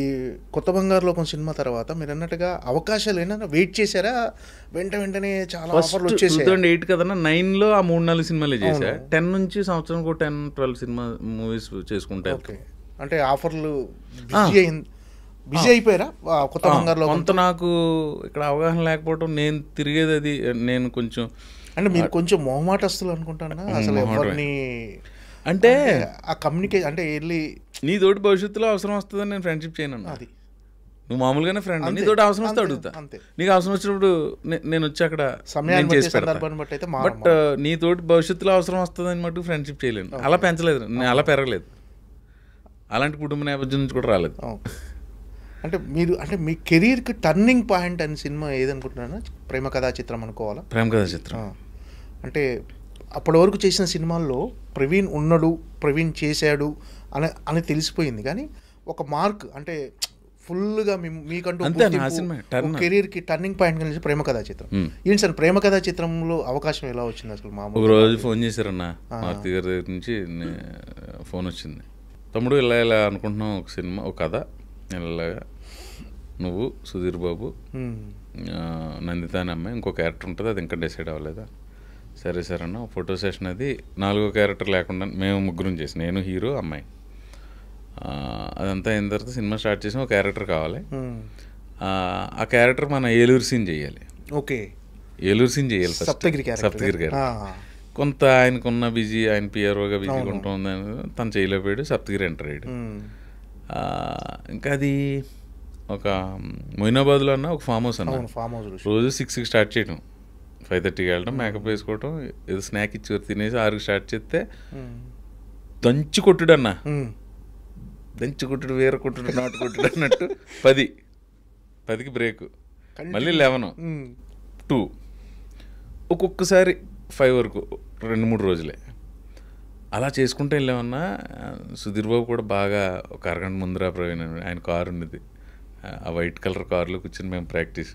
కొత్త బంగారు లోకం సినిమా తర్వాత మీరు అన్నట్టుగా అవకాశాలు ఏమైనా వెయిట్ చేశారా? వెంటనే చాలా ఆఫర్లు వచ్చేసాయి. 2008 కదన్నా, 9లో ఆ 3-4 సినిమాలే చేశా. 10 నుంచి సంవత్సరానికి 10-12 సినిమా మూవీస్ చేసుకుంటా. అంటే ఆఫర్లు బిజీ అయిపోయారా కొత్త బంగారులో? కొంత నాకు ఇక్కడ అవగాహన లేకపోవడం, నేను తిరిగేది అది, నేను కొంచెం అంటే మీరు కొంచెం మొహమాటస్తులు అనుకుంటానా అసలు ఎవరిని అంటే ఆ కమ్యూనికేషన్ అంటే వెళ్ళి నీ తోటి భవిష్యత్తులో అవసరం వస్తుందని నేను ఫ్రెండ్షిప్ చేయను. అది నువ్వు మామూలుగానే ఫ్రెండ్, నీ తోటి అవసరం వస్తే అడుగుతా. నీకు అవసరం వచ్చినప్పుడు నేను వచ్చి అక్కడ చేసి పెడతా. బట్ నీ తోటి భవిష్యత్తులో అవసరం వస్తుందని మటుకు ఫ్రెండ్షిప్ చేయలేను. అలా పెంచలేదు, నేను అలా పెరగలేదు, అలాంటి కుటుంబ నేపథ్యం నుంచి కూడా రాలేదు. అంటే మీరు అంటే మీ కెరీర్కి టర్నింగ్ పాయింట్ అని సినిమా ఏదనుకుంటున్నారా? ప్రేమ కథా చిత్రం అనుకోవాలా? ప్రేమ కథా చిత్రం అంటే అప్పటి వరకు చేసిన సినిమాల్లో ప్రవీణ్ ఉన్నాడు, ప్రవీణ్ చేశాడు అని తెలిసిపోయింది. కానీ ఒక మార్క్ అంటే ఫుల్గా మీకంటూ కెరీర్కి టర్నింగ్ పాయింట్ కలిసి ప్రేమ కథా చిత్రం. ఏంటి సార్ ప్రేమ కథా చిత్రంలో అవకాశం ఎలా వచ్చింది అసలు? ఒక రోజు ఫోన్ చేశారన్న మారుతి గారి దగ్గర నుంచి ఫోన్ వచ్చింది, తమ్ముడు ఇలా అనుకుంటున్నాం ఒక సినిమా, ఒక కథ, ఇలాగా నువ్వు సుధీర్ బాబు, నందిత అనే అమ్మాయి, ఇంకో క్యారెక్టర్ ఉంటుంది, అది ఇంకా డిసైడ్ అవ్వలేదా? సరే సార్ అన్న. ఫోటో సెషన్ అది 4వ క్యారెక్టర్ లేకుండా మేము ముగ్గురం చేసి, నేను హీరో అమ్మాయి, అదంతా అయిన తర్వాత సినిమా స్టార్ట్ చేసి ఒక క్యారెక్టర్ కావాలి. ఆ క్యారెక్టర్ మన ఏలూరు సీన్ చేయాలి. ఓకే, ఏలూరు సీన్ చేయాలి. సప్తగిరి క్యారెక్టర్ కొంత ఆయనకున్న బిజీ, ఆయన పిఆర్ఓగా బిజీగా ఉంటుంది, తను చేయలేకపోయాడు. సప్తగిరి ఎంటర్ అయ్యాడు. ఇంకా అది ఒక మొయినాబాద్లో అన్న ఒక ఫామ్ హౌస్ అన్న. రోజు 6కి స్టార్ట్ చేయడం, 5:30కి వెళ్ళడం, మేకప్ వేసుకోవడం, ఏదో స్నాక్ ఇచ్చి తినేసి 6కి స్టార్ట్ చేస్తే దంచి కొట్టుడు అన్న, దంచి కొట్టుడు, వేరే కొట్టుడు, నాటు కొట్టుడు అన్నట్టు 10కి బ్రేక్, మళ్ళీ 11, 2, ఒక్కొక్కసారి 5 వరకు 2-3 రోజులే అలా చేసుకుంటూ వెళ్ళామన్నా. సుధీర్ బాబు కూడా బాగా ఒక అరగంట ముందర ప్రవీణ్, ఆయన కారు ఉన్నది, ఆ వైట్ కలర్ కారులో కూర్చొని మేము ప్రాక్టీస్.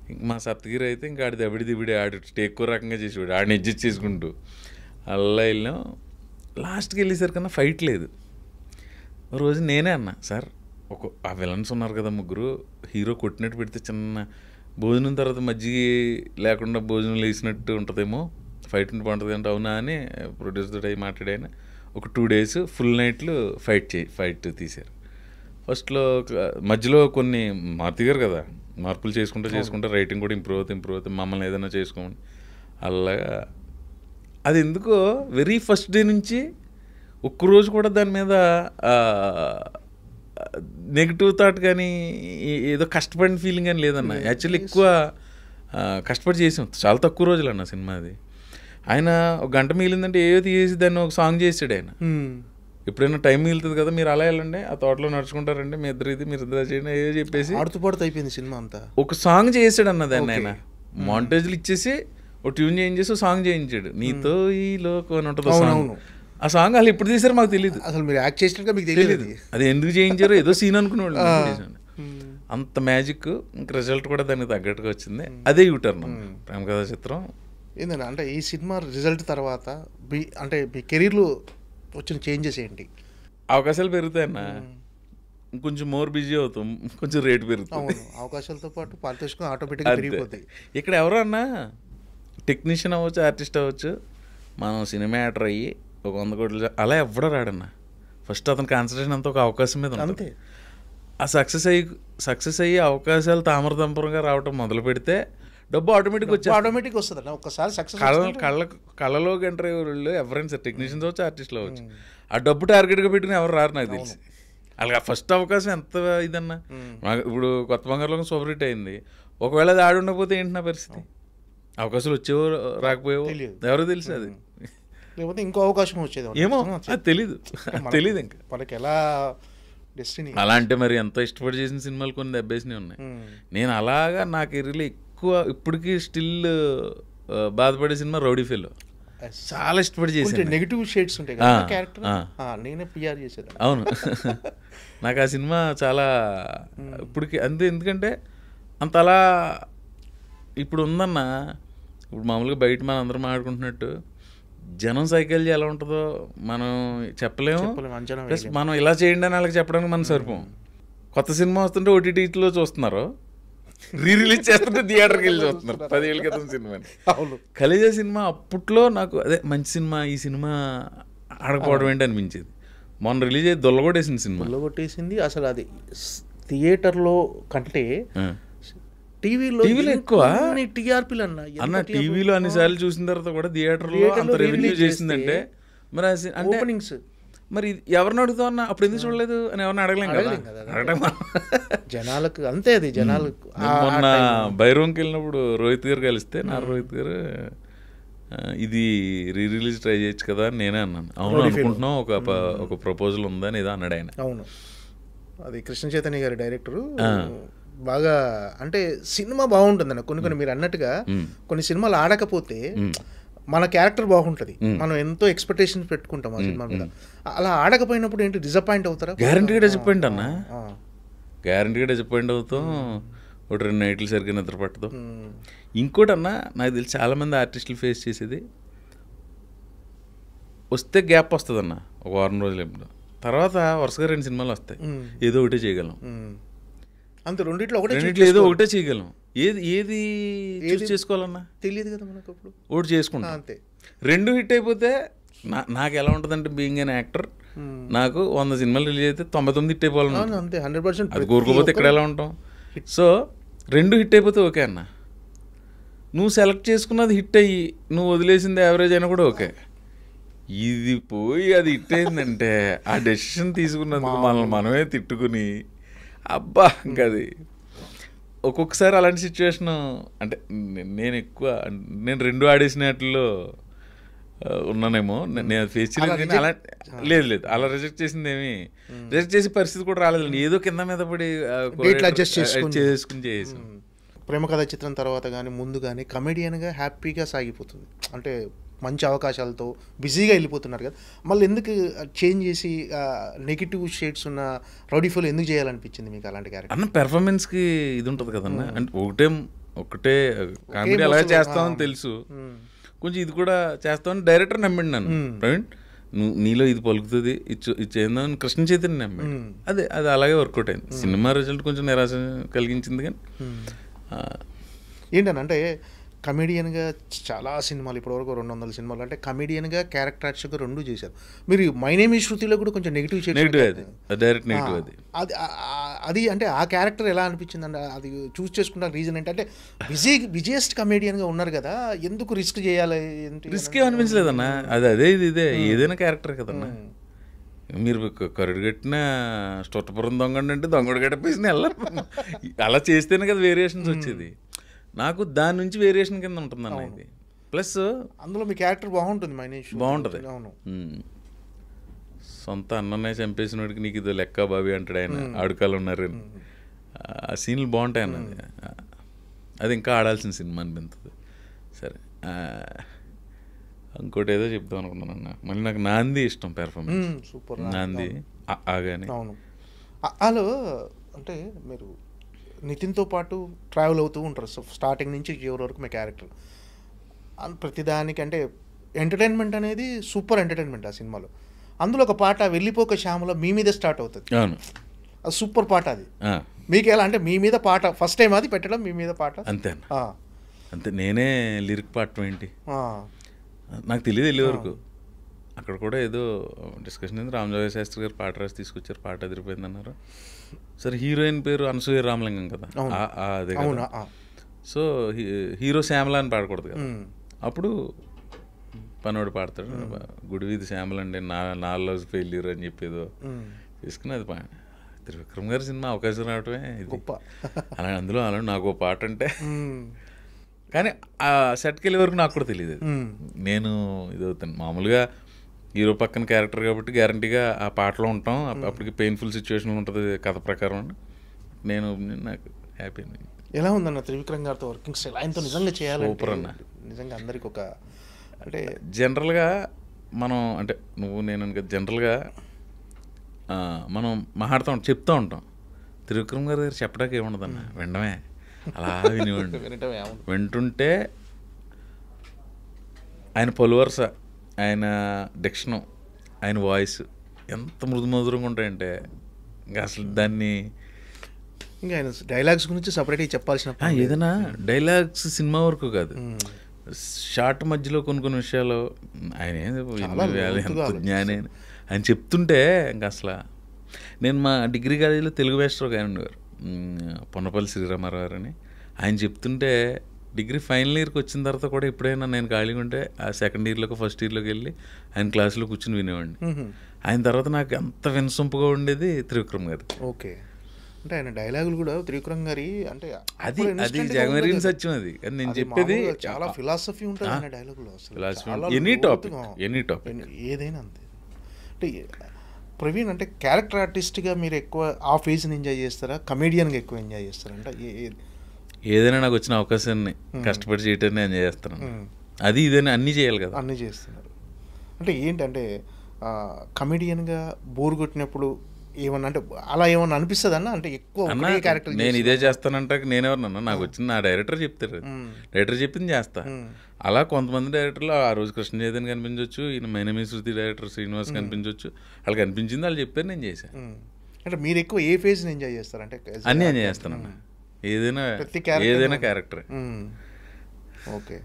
ఇంక మా సప్తగిరి అయితే ఇంకా ఆడి దబిడి ఆడు ఎక్కువ రకంగా చేసేవాడు, ఆడిని అడ్జస్ట్ చేసుకుంటూ అలా వెళ్ళాం. లాస్ట్కి వెళ్ళేసరికన్నా ఫైట్ లేదు. రోజు నేనే అన్నా, సార్ ఆ విలన్స్ ఉన్నారు కదా ముగ్గురు, హీరో కొట్టినట్టు పెడితే చిన్న భోజనం తర్వాత మజ్జిగ లేకుండా భోజనం లేచినట్టు ఉంటుందేమో, ఫైట్ ఉంటే బాగుంటుంది అంటే అవునా అని ప్రొడ్యూసర్ అయ్యి మాట్లాడాయన. ఒక 2 days ఫుల్ నైట్లు ఫైట్ తీశారు. ఫస్ట్లో మధ్యలో కొన్ని మారుతి గారు కదా, మార్పులు చేసుకుంటూ రైటింగ్ కూడా ఇంప్రూవ్ అవుతుంది, మమ్మల్ని ఏదైనా చేసుకోమని. అలాగా అది ఎందుకో వెరీ ఫస్ట్ డే నుంచి ఒక్కరోజు కూడా దాని మీద నెగిటివ్ థాట్ కానీ ఏదో కష్టపడిన ఫీలింగ్ కానీ లేదన్న. యాక్చువల్లీ ఎక్కువ కష్టపడి చేసాం, చాలా తక్కువ రోజులు అన్న సినిమా అది. ఆయన ఒక గంట మిగిలిందంటే ఏదో తీసి దాన్ని ఒక సాంగ్ చేసాడు ఆయన. ఎప్పుడైనా టైం మిగులుతుంది కదా, మీరు అలా వెళ్ళండి, ఆ తోటలో నడుచుకుంటారండి, మీ ఇద్దరు చేయండి ఏదో చెప్పేసి ఆడుతూ అయిపోయింది సినిమా అంతా. ఒక సాంగ్ చేసాడు అన్న దాన్ని ఆయన. మాంటేజ్లు ఇచ్చేసి ఒక ట్యూన్ చేయించేసి సాంగ్ చేయించాడు, నీతో ఈ లోకం అని ఉంటుంది సాంగ్. ఆ సాంగ్ వాళ్ళు ఎప్పుడు తీసారో మాకు తెలియదు, అసలు మీరు యాక్ట్ చేసినట్టుగా మీకు తెలియదు. అది ఎందుకు చేయించారో ఏదో సీన్ అనుకునేవాళ్ళు. అంత మ్యాజిక్, ఇంకా రిజల్ట్ కూడా దానికి తగ్గట్టుగా వచ్చింది. అదే యూటర్న్ ప్రేమ కథా చిత్రం. ఏంటంటే అంటే ఈ సినిమా రిజల్ట్ తర్వాత అంటే మీ కెరీర్లో వచ్చిన చేంజెస్ ఏంటి? అవకాశాలు పెరుగుతాయన్నా, కొంచెం మోర్ బిజీ అవుతాం, కొంచెం రేటు పెరుగుతుంది. అవును, అవకాశాలతో పాటు పారితోషికం ఆటోమేటిక్గా పెరిగిపోతాయి. ఇక్కడ ఎవరు అన్నా టెక్నీషియన్ అవ్వచ్చు, ఆర్టిస్ట్ అవ్వచ్చు, మనం సినిమా యాక్టర్ అయ్యి ఒక 100 కోట్లు అలా ఎవడో రాడన్నా. ఫస్ట్ అతని కాన్సన్ట్రేషన్ అంతా ఒక అవకాశం మీద ఉంటుంది. ఆ సక్సెస్ అయ్యి అవకాశాలు తామరతంపరంగా రావటం మొదలు పెడితే డబ్బు ఆటోమేటిక్ వస్తుంది అన్న. ఒక్కసారి సక్సెస్ కళ్ళలోకి ఎంటర్ అయ్యే వాళ్ళు ఎవరైనా సార్, టెక్నీషియన్స్ అవ్వచ్చు, ఆర్టిస్టులు అవ్వచ్చు, ఆ డబ్బు టార్గెట్గా పెట్టుకుని ఎవరు రారు నాకు తెలిసి. అలాగే ఫస్ట్ అవకాశం ఎంత ఇదన్నా. ఇప్పుడు కొత్త బంగారులో సూపర్ హిట్ అయింది, ఒకవేళ అది ఆడి ఉండకపోతే ఏంటి నా పరిస్థితి? అవకాశాలు వచ్చేవో రాకపోయేవో ఎవరో తెలుసు. అది లేకపోతే ఇంకో అవకాశం వచ్చేది ఏమో అది తెలీదు ఇంకా మనకి ఎలా డెస్టినీ. అలా అంటే మరి ఎంతో ఇష్టపడి చేసిన సినిమాలు కొన్ని దెబ్బేసినవి ఉన్నాయి. నేను అలాగా నా కెరీర్లో ఎక్కువ ఇప్పటికీ స్టిల్ బాధపడే సినిమా రౌడీ ఫెలో. చాలా ఇష్టపడి చేసాను. నెగిటివ్ షేడ్స్ ఉంటాయి కదా క్యారెక్టర్, నేనే పిఆర్ చేసేది. అవును, నాకు ఆ సినిమా చాలా ఇప్పటికి అంతే. ఎందుకంటే అంత అలా ఇప్పుడు ఉందన్న. ఇప్పుడు మామూలుగా బయట మనం అందరం ఆడుకుంటున్నట్టు జనం సైకాలజీ ఎలా ఉంటుందో మనం చెప్పలేము. ప్లస్ మనం ఇలా చేయండి అని వాళ్ళకి చెప్పడానికి మనం సరిపోం. కొత్త సినిమా వస్తుంటే ఓటీటీలో చూస్తున్నారు, రిలీజ్ చేస్తుంటే థియేటర్కి వెళ్ళి చూస్తున్నారు. 10 ఏళ్ళ క్రితం సినిమాని. కలేజా సినిమా అప్పట్లో నాకు అదే మంచి సినిమా, ఈ సినిమా ఆడకపోవడం ఏంటి అనిపించేది. మొన్న రిలీజ్ అయ్యి దొల్లగొట్టేసింది సినిమా. దొల్లగొట్టేసింది అసలు. అది థియేటర్లో కంటే టీవీలో ఎక్కువ టీఆర్పీలు అన్న. టీవీలో అన్నిసార్లు చూసిన తర్వాత కూడా థియేటర్లో అంత రెవెన్యూ చేసిందంటే మరి అంటే మరి ఎవరిని అడుగుతావు అన్న, అప్పుడు ఎందుకు చూడలేదు అని ఎవరిని అడగలేం కదా జనాలకు. అంతే అది జనాలకు. మొన్న బైరోంకి వెళ్ళినప్పుడు రోహిత్ గారు కలిస్తే, రోహిత్ గారు ఇది రిలీజ్ ట్రై చేయొచ్చు కదా అని నేనే అన్నాను. అవును అనుకుంటున్నాం, ఒక ప్రపోజల్ ఉందని ఏదో అన్నాడు ఆయన. అవును, అది కృష్ణ చైతన్య గారి డైరెక్టరు. బాగా అంటే సినిమా బాగుంటుందన్న. కొన్ని మీరు అన్నట్టుగా కొన్ని సినిమాలు ఆడకపోతే మన క్యారెక్టర్ బాగుంటుంది, మనం ఎంతో ఎక్స్పెక్టేషన్స్ పెట్టుకుంటాం ఆ సినిమా మీద. అలా ఆడకపోయినప్పుడు ఏంటి, డిసప్పాయింట్ అవుతారా? గ్యారంటీగా డిసప్పాయింట్ అన్న, గ్యారంటీగా డిసప్పాయింట్ అవుతాం. ఒకటి 2 నైట్లు సరిగ్గా నిద్ర పట్టదు. ఇంకోటి అన్న, నాకు తెలిసి చాలామంది ఆర్టిస్టులు ఫేస్ చేసేది, వస్తే గ్యాప్ వస్తుంది అన్న ఒక 1 వారం రోజులు. ఎప్పుడు తర్వాత వరుసగా 2 సినిమాలు వస్తాయి, ఏదో ఒకటే చేయగలం. అంతే, రెండిట్లో ఏదో ఒకటే చేయగలం. ఏది చూస్ చేసుకోవాలన్నా తెలియదు కదా మనకు. అప్పుడు ఒకటి చేసుకుంటాం అంతే. 2 హిట్ అయిపోతే నాకు ఎలా ఉంటుందంటే, బీయింగ్ అన్ యాక్టర్, నాకు 100 సినిమాలు రిలీజ్ అయితే 99 హిట్ అయిపోవాలన్నా. అంతే, 100%. అది కోరుకోపోతే ఇక్కడ ఎలా ఉంటాం? సో 2 హిట్ అయిపోతే ఓకే అన్న. నువ్వు సెలెక్ట్ చేసుకున్నది హిట్ అయ్యి నువ్వు వదిలేసింది యావరేజ్ అయినా కూడా ఓకే. ఇది పోయి అది హిట్ అయిందంటే ఆ డెసిషన్ తీసుకున్నందుకు మనమే తిట్టుకుని అబ్బా ఇంకా అది. ఒక్కొక్కసారి అలాంటి సిచ్యువేషన్ అంటే నేను 2 ఆడేసినట్లో ఉన్నానేమో, నేను ఫేస్ చేయలేదు. అలా లేదు అలా రిజెక్ట్ చేసింది ఏమి రిజెక్ట్ చేసే పరిస్థితి కూడా రాలేదు. ఏదో కింద మీద పడి అడ్జస్ట్ చేసుకుని చేసాం. ప్రేమ కథ చిత్రం తర్వాత కానీ ముందు కానీ కమెడియన్గా హ్యాపీగా సాగిపోతుంది, అంటే మంచి అవకాశాలతో బిజీగా వెళ్ళిపోతున్నారు కదా. మళ్ళీ ఎందుకు చేంజ్ చేసి నెగిటివ్ షేడ్స్ ఉన్న రౌడీ ఫెలో ఎందుకు చేయాలనిపించింది మీకు అలాంటి క్యారెక్టర్? అన్న పెర్ఫార్మెన్స్కి ఇది ఉంటుంది కదన్న. అంటే ఒకటే కామెడీ అలాగే చేస్తామని తెలుసు, కొంచెం ఇది కూడా చేస్తామని డైరెక్టర్ నమ్మిండి నన్ను. ప్రవీణ్ నీలో ఇది పలుకుతుంది, ఇది చేద్దామని కృష్ణ చైతన్య నమ్మాడు. అది అలాగే వర్కౌట్ అయింది. సినిమా రిజల్ట్ కొంచెం నిరాశ కలిగించింది. కానీ ఏంటనంటే కమెడియన్గా చాలా సినిమాలు ఇప్పటివరకు 200 సినిమాలు, అంటే కమెడియన్గా క్యారెక్టర్ ఆర్టిస్ట్గా 2 చేశారు మీరు. మై నేమ్ ఈజ్ శృతిలో కూడా కొంచెం నెగిటివ్ అది అంటే ఆ క్యారెక్టర్ ఎలా అనిపించింది అంటే, అది చూస్ చేసుకున్న రీజన్ ఏంటంటే బిజియెస్ట్ కమెడియన్గా ఉన్నారు కదా, ఎందుకు రిస్క్ చేయాలి? రిస్క్ అనిపించలేదన్న. ఇదే ఏదైనా క్యారెక్టర్ కదన్నా. మీరు కరుడు కట్టిన స్టొట్టపురం దొంగ అంటే దొంగడు గడిపేసి అలా చేస్తేనే కదా వేరియేషన్స్ వచ్చేది. నాకు దాని నుంచి వేరియేషన్ కింద ఉంటుంది అన్న ఇది. ప్లస్ అందులో మీ క్యారెక్టర్ బాగుంటుంది, బాగుంటుంది. సొంత అన్ననే చంపేసిన వాడికి నీకు ఇది లెక్క బాబీ అంటాడు ఆయన, ఆడుకాలు ఉన్నారు. ఆ సీన్లు బాగుంటాయి అన్నది. అది ఇంకా ఆడాల్సిన సినిమా అనిపిస్తుంది. సరే, ఇంకోటి ఏదో చెప్తాం అనుకున్నాను అన్న. మళ్ళీ నాకు నాంది ఇష్టం పెర్ఫార్మెన్స్. సూపర్ నాంది ఆగానే. అవును, వాళ్ళు అంటే మీరు నితిన్తో పాటు ట్రావెల్ అవుతూ ఉంటారు స్టార్టింగ్ నుంచి చివరి వరకు మీ క్యారెక్టర్. ప్రతిదానికి అంటే ఎంటర్టైన్మెంట్ అనేది సూపర్ ఎంటర్టైన్మెంట్ ఆ సినిమాలో. అందులో ఒక పాట వెళ్ళిపోక శ్యామలో మీ మీద స్టార్ట్ అవుతుంది. అవును, అది సూపర్ పాట. అది ఆ, మీకు ఎలా అంటే మీ మీద పాట ఫస్ట్ టైం అది పెట్టడం, మీ మీద పాట. అంతే అన్న. ఆ, అంతే, నేనే లిరిక్ పాడటం ఏంటి ఆ, నాకు తెలియదు వెళ్ళే వరకు. అక్కడ కూడా ఏదో డిస్కషన్ అయింది, రామజోగయ్య శాస్త్రి గారు పాట రాసి తీసుకొచ్చారు, పాట అదిరిపోయింది అన్నారు. సరే, హీరోయిన్ పేరు అనసూయ రామలింగం కదా, అదే అవునా. కదా. సో హీరో శ్యామల అని పాడకూడదు కదా. అప్పుడు పనోడు పాడతాడు, గుడి వీధి శ్యామల అండి నాలో ఫెయిల్యూర్ అని చెప్పేదో తీసుకుని అది త్రివిక్రమ్ గారి సినిమా అవకాశం రావటమే ఇది గొప్ప. అలా అందులో అలా నాకు ఓ పాట అంటే, కానీ ఆ సెట్కి వెళ్ళే వరకు నాకు కూడా తెలియదు అది. నేను ఇది అవుతాను మామూలుగా హీరో పక్కన క్యారెక్టర్ కాబట్టి గ్యారంటీగా ఆ పాటలో ఉంటాం, అప్పటికి పెయిన్ఫుల్ సిచ్యువేషన్ ఉంటుంది కథ ప్రకారం. నేను నాకు హ్యాపీ. ఎలా ఉందన్న త్రివిక్రమ్ గారితో వర్కింగ్ స్టైల్? ఆయనతో నిజంగా చేయాలి, సూపర్ అన్న. నిజంగా అందరికి ఒక అంటే జనరల్గా మనం అంటే నువ్వు నేను జనరల్గా మనం మాట్లాడుతూ ఉంటాం, చెప్తూ ఉంటాం. త్రివిక్రమ్ గారి దగ్గర చెప్పడానికి ఏముండదన్న, వినడమే, అలా వినివ్వండి. వింటుంటే ఆయన పలువరుస, ఆయన డిక్షను, ఆయన వాయిస్ ఎంత మృదుమధురంగా ఉంటాయంటే ఇంకా అసలు దాన్ని ఇంకా ఆయన డైలాగ్స్ గురించి సపరేట్గా చెప్పాల్సిన ఏదైనా డైలాగ్స్ సినిమా వరకు కాదు, షార్ట్ మధ్యలో కొన్ని విషయాలు ఆయన ఎంత జ్ఞానే ఆయన చెప్తుంటే ఇంకా అసలు. నేను మా డిగ్రీ కాలేజీలో తెలుగు మాస్టర్ ఒక ఆయన ఉండేవారు, పొన్నపల్లి శ్రీరామారావు గారు అని. ఆయన చెప్తుంటే డిగ్రీ ఫైనల్ ఇయర్కి వచ్చిన తర్వాత కూడా ఎప్పుడైనా నేను ఖాళీగా ఉంటే ఆ సెకండ్ ఇయర్లోకి ఫస్ట్ ఇయర్లోకి వెళ్ళి ఆయన క్లాసులో కూర్చుని వినేవాడిని. ఆయన తర్వాత నాకు ఎంత వినసొంపుగా ఉండేది త్రివిక్రమ్ గారు. ఓకే, అంటే ఆయన డైలాగులు కూడా త్రివిక్రమ్ గారి అంటే అది జగమెరిగిన సత్యం. అది నేను చెప్పేది చాలా ఫిలాసఫీ ఉంటుంది ఆయన డైలాగులో. అసలు ఎనీ టాపిక్ ఏదైనా అంతే. అంటే ప్రవీణ్ అంటే క్యారెక్టర్ ఆర్టిస్ట్గా మీరు ఎక్కువ ఆ ఫేజ్ని ఎంజాయ్ చేస్తారా, కమేడియన్గా ఎక్కువ ఎంజాయ్ చేస్తారా? అంటే ఏదైనా నాకు వచ్చిన అవకాశాన్ని కష్టపడి చేయటాన్ని ఎంజాయ్ చేస్తాను. అది ఇదైనా అన్నీ చేయాలి కదా, అన్నీ చేస్తున్నారు. అంటే ఏంటంటే కమేడియన్గా బోర్ కొట్టినప్పుడు ఏమన్నా అంటే అలా ఏమన్నా అనిపిస్తుంది అన్న? అంటే ఎక్కువ క్యారెక్టర్ నేను ఇదే చేస్తానంటే నేనెవరినన్నా, నాకు వచ్చింది నా డైరెక్టర్ చెప్తారు, డైరెక్టర్ చెప్పింది చేస్తా. అలా కొంతమంది డైరెక్టర్లు ఆ రోజు కృష్ణ చైతన్య కనిపించవచ్చు, ఈయన మైనమీ శృతి డైరెక్టర్ శ్రీనివాస్ కనిపించవచ్చు, వాళ్ళకి అనిపించింది వాళ్ళు చెప్పారు, నేను చేశాను. అంటే మీరు ఎక్కువ ఏ ఫేజ్ని ఎంజాయ్ చేస్తారు? అంటే అన్నీ ఎంజాయ్ చేస్తానన్నా, ఏదైనా క్యారెక్టర్. ఓకే,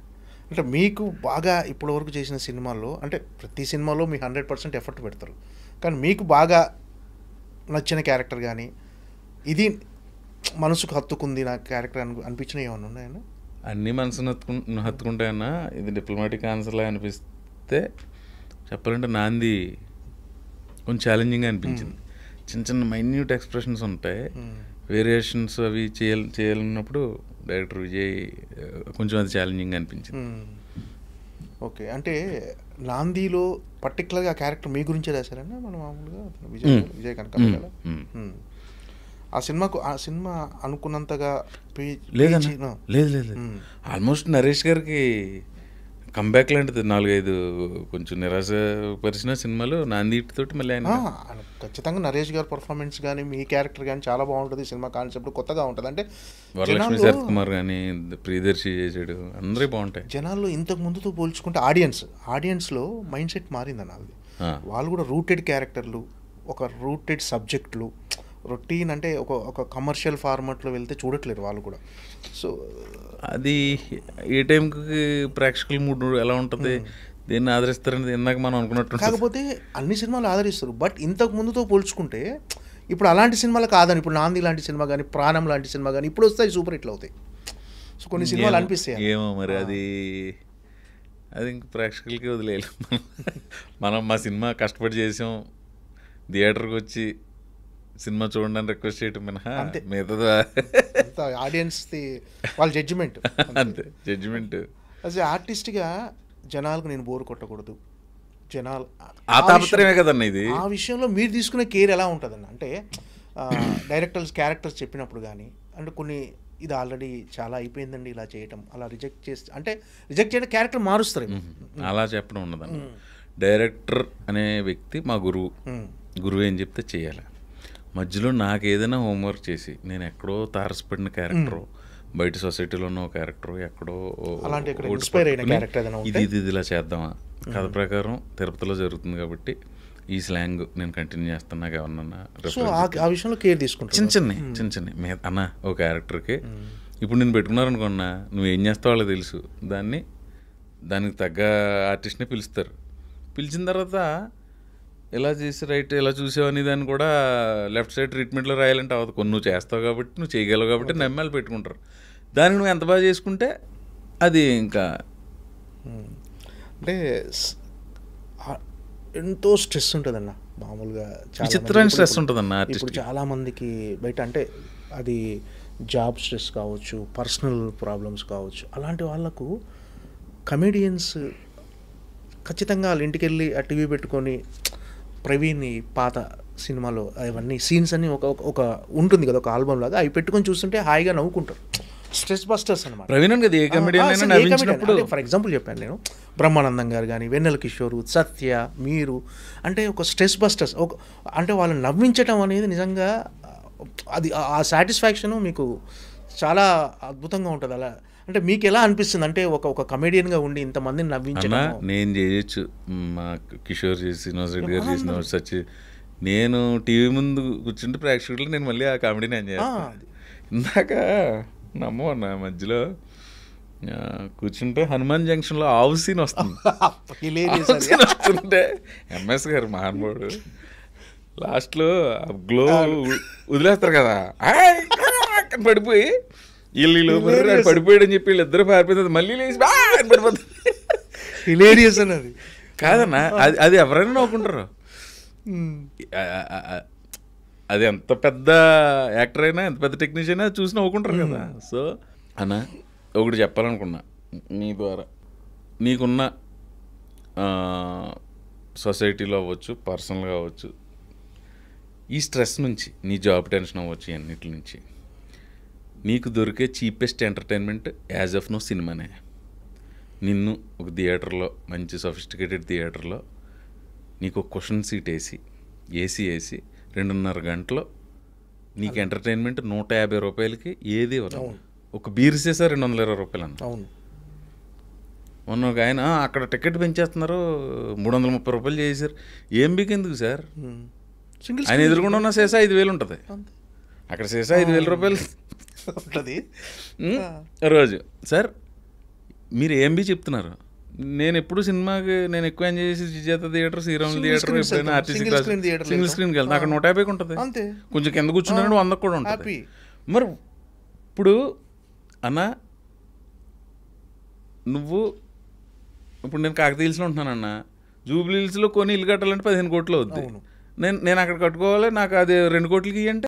అంటే మీకు బాగా ఇప్పటివరకు చేసిన సినిమాల్లో అంటే ప్రతి సినిమాలో మీ 100% ఎఫర్ట్ పెడతారు, కానీ మీకు బాగా నచ్చిన క్యారెక్టర్ కానీ ఇది మనసుకు హత్తుకుంది నా క్యారెక్టర్ అనిపించినవి ఏమన్నా ఉన్నాయన్నా? అన్నీ మనసును హత్తుకుంటాయన్నా. ఇది డిప్లొమాటిక్ ఆన్సర్లా అనిపిస్తే చెప్పాలంటే నాంది కొంచెం ఛాలెంజింగ్గా అనిపించింది. చిన్న చిన్న మైన్యూట్ ఎక్స్ప్రెషన్స్ ఉంటాయి, వేరియేషన్స్ అవి చేయాలన్నప్పుడు డైరెక్టర్ విజయ్ కొంచెం అది ఛాలెంజింగ్గా అనిపించింది. ఓకే, అంటే నాందీలో పర్టికులర్గా ఆ క్యారెక్టర్ మీ గురించే రాశారన్నా? మనం మామూలుగా విజయ్ కనక ఆ సినిమా అనుకున్నంతగా లేదు ఆల్మోస్ట్ నరేష్ గారికి కంబ్యాక్ లాంటిది 4-5 కొంచెం నిరాశపరిచిన సినిమాలు నాందీటితోటి మళ్ళీ ఆయన ఖచ్చితంగా నరేష్ గారి పర్ఫార్మెన్స్ కానీ మీ క్యారెక్టర్ కానీ చాలా బాగుంటుంది. సినిమా కాన్సెప్ట్ కొత్తగా ఉంటుంది. అంటే వరలక్ష్మి శరత్ కుమార్ కానీ ప్రియదర్శి చేసాడు, అందరూ బాగుంటాయి. జనాల్లో ఇంతకు ముందుతో పోల్చుకుంటే ఆడియన్స్లో మైండ్ సెట్ మారిందన్న. అది వాళ్ళు కూడా రూటెడ్ క్యారెక్టర్లు, ఒక రూటెడ్ సబ్జెక్టులు, రొటీన్ అంటే ఒక కమర్షియల్ ఫార్మాట్లో వెళ్తే చూడట్లేరు వాళ్ళు కూడా. సో అది ఏ టైంకి ప్రేక్షకుల మూడ్ ఎలా ఉంటుంది, దీన్ని ఆదరిస్తారని ఇందాక మనం అనుకున్నట్టు. కాకపోతే అన్ని సినిమాలు ఆదరిస్తారు, బట్ ఇంతకు ముందుతో పోల్చుకుంటే ఇప్పుడు అలాంటి సినిమాలు కాదని, ఇప్పుడు నాంది లాంటి సినిమా కానీ, ప్రాణం లాంటి సినిమా కానీ ఇప్పుడు వస్తాయి, సూపర్ హిట్లు అవుతాయి. సో కొన్ని సినిమాలు అనిపిస్తాయి. ఏమో మరి అది ఇంక ప్రేక్షకులకి వదిలేయాలి. మనం మా సినిమా కష్టపడి చేసాం, థియేటర్కి వచ్చి సినిమా చూడండి అని రిక్వెస్ట్ చేయటం మినహా మిగతా ఆడియన్స్ వాళ్ళ జడ్జిమెంట్ అంతే. జడ్జిమెంట్ యాజ్ ఏ ఆర్టిస్ట్గా జనాలకు నేను బోర్ కొట్టకూడదు, జనాలు ఆ తాపత్రయమే కదన్న ఇది. ఆ విషయంలో మీరు తీసుకునే కేర్ ఎలా ఉంటుందన్న? అంటే క్యారెక్టర్స్ చెప్పినప్పుడు కానీ అంటే కొన్ని ఇది ఆల్రెడీ చాలా అయిపోయిందండి ఇలా చేయటం, అలా రిజెక్ట్ చేయడం క్యారెక్టర్ మారుస్తారు. అలా చెప్పడం ఉండదన్న. డైరెక్టర్ అనే వ్యక్తి మా గురువు ఏం చెప్తే చేయాలి. మధ్యలో నాకు ఏదైనా హోంవర్క్ చేసి నేను ఎక్కడో తారసపడిన క్యారెక్టరు, బయట సొసైటీలో ఉన్న క్యారెక్టరు, ఎక్కడో ఇది ఇలా చేద్దామా, కథ ప్రకారం తిరుపతిలో జరుగుతుంది కాబట్టి ఈ స్లాంగ్ నేను కంటిన్యూ చేస్తాను, నాకు ఎవరన్నా సో ఆ విషయంలో కేర్ తీసుకుంటాను. చిన్న చిన్న అన్న ఓ క్యారెక్టర్కి ఇప్పుడు నేను పెట్టుకున్నారనుకున్నా, నువ్వేం చేస్తావు వాళ్ళకి తెలుసు, దానికి తగ్గ ఆర్టిస్ట్ని పిలుస్తారు. పిలిచిన తర్వాత ఎలా చేసి రైట్ ఎలా చూసావని దాన్ని కూడా లెఫ్ట్ సైడ్ ట్రీట్మెంట్లో రాయాలంటే అవ్వదు. కొన్ని నువ్వు చేస్తావు కాబట్టి, నువ్వు చేయగలవు కాబట్టి నమ్మాలి పెట్టుకుంటారు. దానికి నువ్వు ఎంత బాగా చేసుకుంటే అది ఇంకా అంటే ఎంతో స్ట్రెస్ ఉంటుందన్న. మామూలుగా విచిత్రమైన స్ట్రెస్ ఉంటుందన్న ఇప్పుడు చాలామందికి బయట, అంటే అది జాబ్ స్ట్రెస్ కావచ్చు, పర్సనల్ ప్రాబ్లమ్స్ కావచ్చు, అలాంటి వాళ్ళకు కమెడియన్స్ ఖచ్చితంగా వాళ్ళ ఇంటికి వెళ్ళి ఆ టీవీ పెట్టుకొని ప్రవీణ్ పాత సినిమాలో అవన్నీ సీన్స్ అన్నీ ఒక ఉంటుంది కదా, ఒక ఆల్బమ్ లాగా, అవి పెట్టుకొని చూస్తుంటే హాయిగా నవ్వుకుంటారు. స్ట్రెస్ బస్టర్స్ అనమాట. ప్రవీణ్ కదా ఏ కమెడియన్. ఫర్ ఎగ్జాంపుల్ చెప్పాను నేను, బ్రహ్మానందం గారు కానీ, వెన్నెల కిషోర్, సత్య, మీరు అంటే ఒక స్ట్రెస్ బస్టర్స్. అంటే వాళ్ళని నవ్వించడం అనేది నిజంగా అది ఆ సాటిస్ఫాక్షను మీకు చాలా అద్భుతంగా ఉంటుంది. అలా అంటే మీకు ఎలా అనిపిస్తుంది? అంటే ఒక కమెడియన్గా ఉండి ఇంతమందిని నవ్వించడం. నేను చేయొచ్చు, మా కిషోర్ చేసి, శ్రీనివాస్ రెడ్డి గారు చేసిన సచ్చి, నేను టీవీ ముందు కూర్చుంటే ప్రేక్షకులు నేను మళ్ళీ ఆ కామెడీని ఎంజాయ్ చేస్తాను. ఇందాక నమ్మన్నా మధ్యలో కూర్చుంటే హనుమాన్ జంక్షన్లో ఆవు సీన్ వస్తుంటే ఎంఎస్ గారు మహానుభావుడు లాస్ట్లో గ్లో వదిలేస్తారు కదా, పడిపోయి వీళ్ళు పడిపోయాడని చెప్పి వీళ్ళిద్దరు పారిపోతుంది, మళ్ళీ లేచి పడిపోతుంది. హిలేరియస్ అన్నది కాదన్నా, అది ఎవరైనా నవ్వుకుంటారు. అది ఎంత పెద్ద యాక్టర్ అయినా, ఎంత పెద్ద టెక్నీషియన్ అయినా చూసి నవ్వుకుంటారు కదా. సో అన్న ఒకటి చెప్పాలనుకున్నా నీ ద్వారా, నీకున్న సొసైటీలో అవ్వచ్చు, పర్సనల్గా అవ్వచ్చు, ఈ స్ట్రెస్ నుంచి, నీ జాబ్ టెన్షన్ అవ్వచ్చు, అన్నిటి నుంచి నీకు దొరికే cheapest entertainment as of now సినిమానే. నిన్ను ఒక థియేటర్లో, మంచి సొఫిస్టికేటెడ్ థియేటర్లో నీకు ఒక కుషన్ సీట్ వేసి, ఏసీ 2.5 గంటలో నీకు ఎంటర్టైన్మెంట్ 150 రూపాయలకి ఏది ఇవ్వదు. ఒక బీర్ సీసా 220 రూపాయలు అన్న. అవును. మొన్న ఒక ఆయన అక్కడ టికెట్ పెంచేస్తున్నారు, 330 రూపాయలు చేశారు. ఏం బికెందుకు సార్? ఆయన ఎదురుకుండా ఉన్న సీసా 5,000 ఉంటుంది, అక్కడ సీసా 5,000 రూపాయలు ఉంటుంది రోజు. సార్ మీరు ఏం బి చెప్తున్నారు? నేను ఎప్పుడు సినిమాకి నేను ఎక్కువ ఎంజాయ్ చేసి విజేత థియేటర్, శ్రీరాములు థియేటర్, ఎప్పుడైనా ఆర్టీసీ క్లాస్ సింగిల్ స్క్రీన్కి వెళ్తాను. అక్కడ 150కి ఉంటుంది, కొంచెం కింద కూర్చున్నాడు 100కి కూడా ఉంటుంది. మరి ఇప్పుడు అన్న నువ్వు ఇప్పుడు నేను కాకతీయ హిల్స్లో ఉంటున్నానన్న, జూబ్లీ హిల్స్లో కొని ఇల్లు కట్టాలంటే 15 కోట్లు అవుద్ది. నేను అక్కడ కట్టుకోవాలి, నాకు అది 2 కోట్లకి ఇవ్వంటే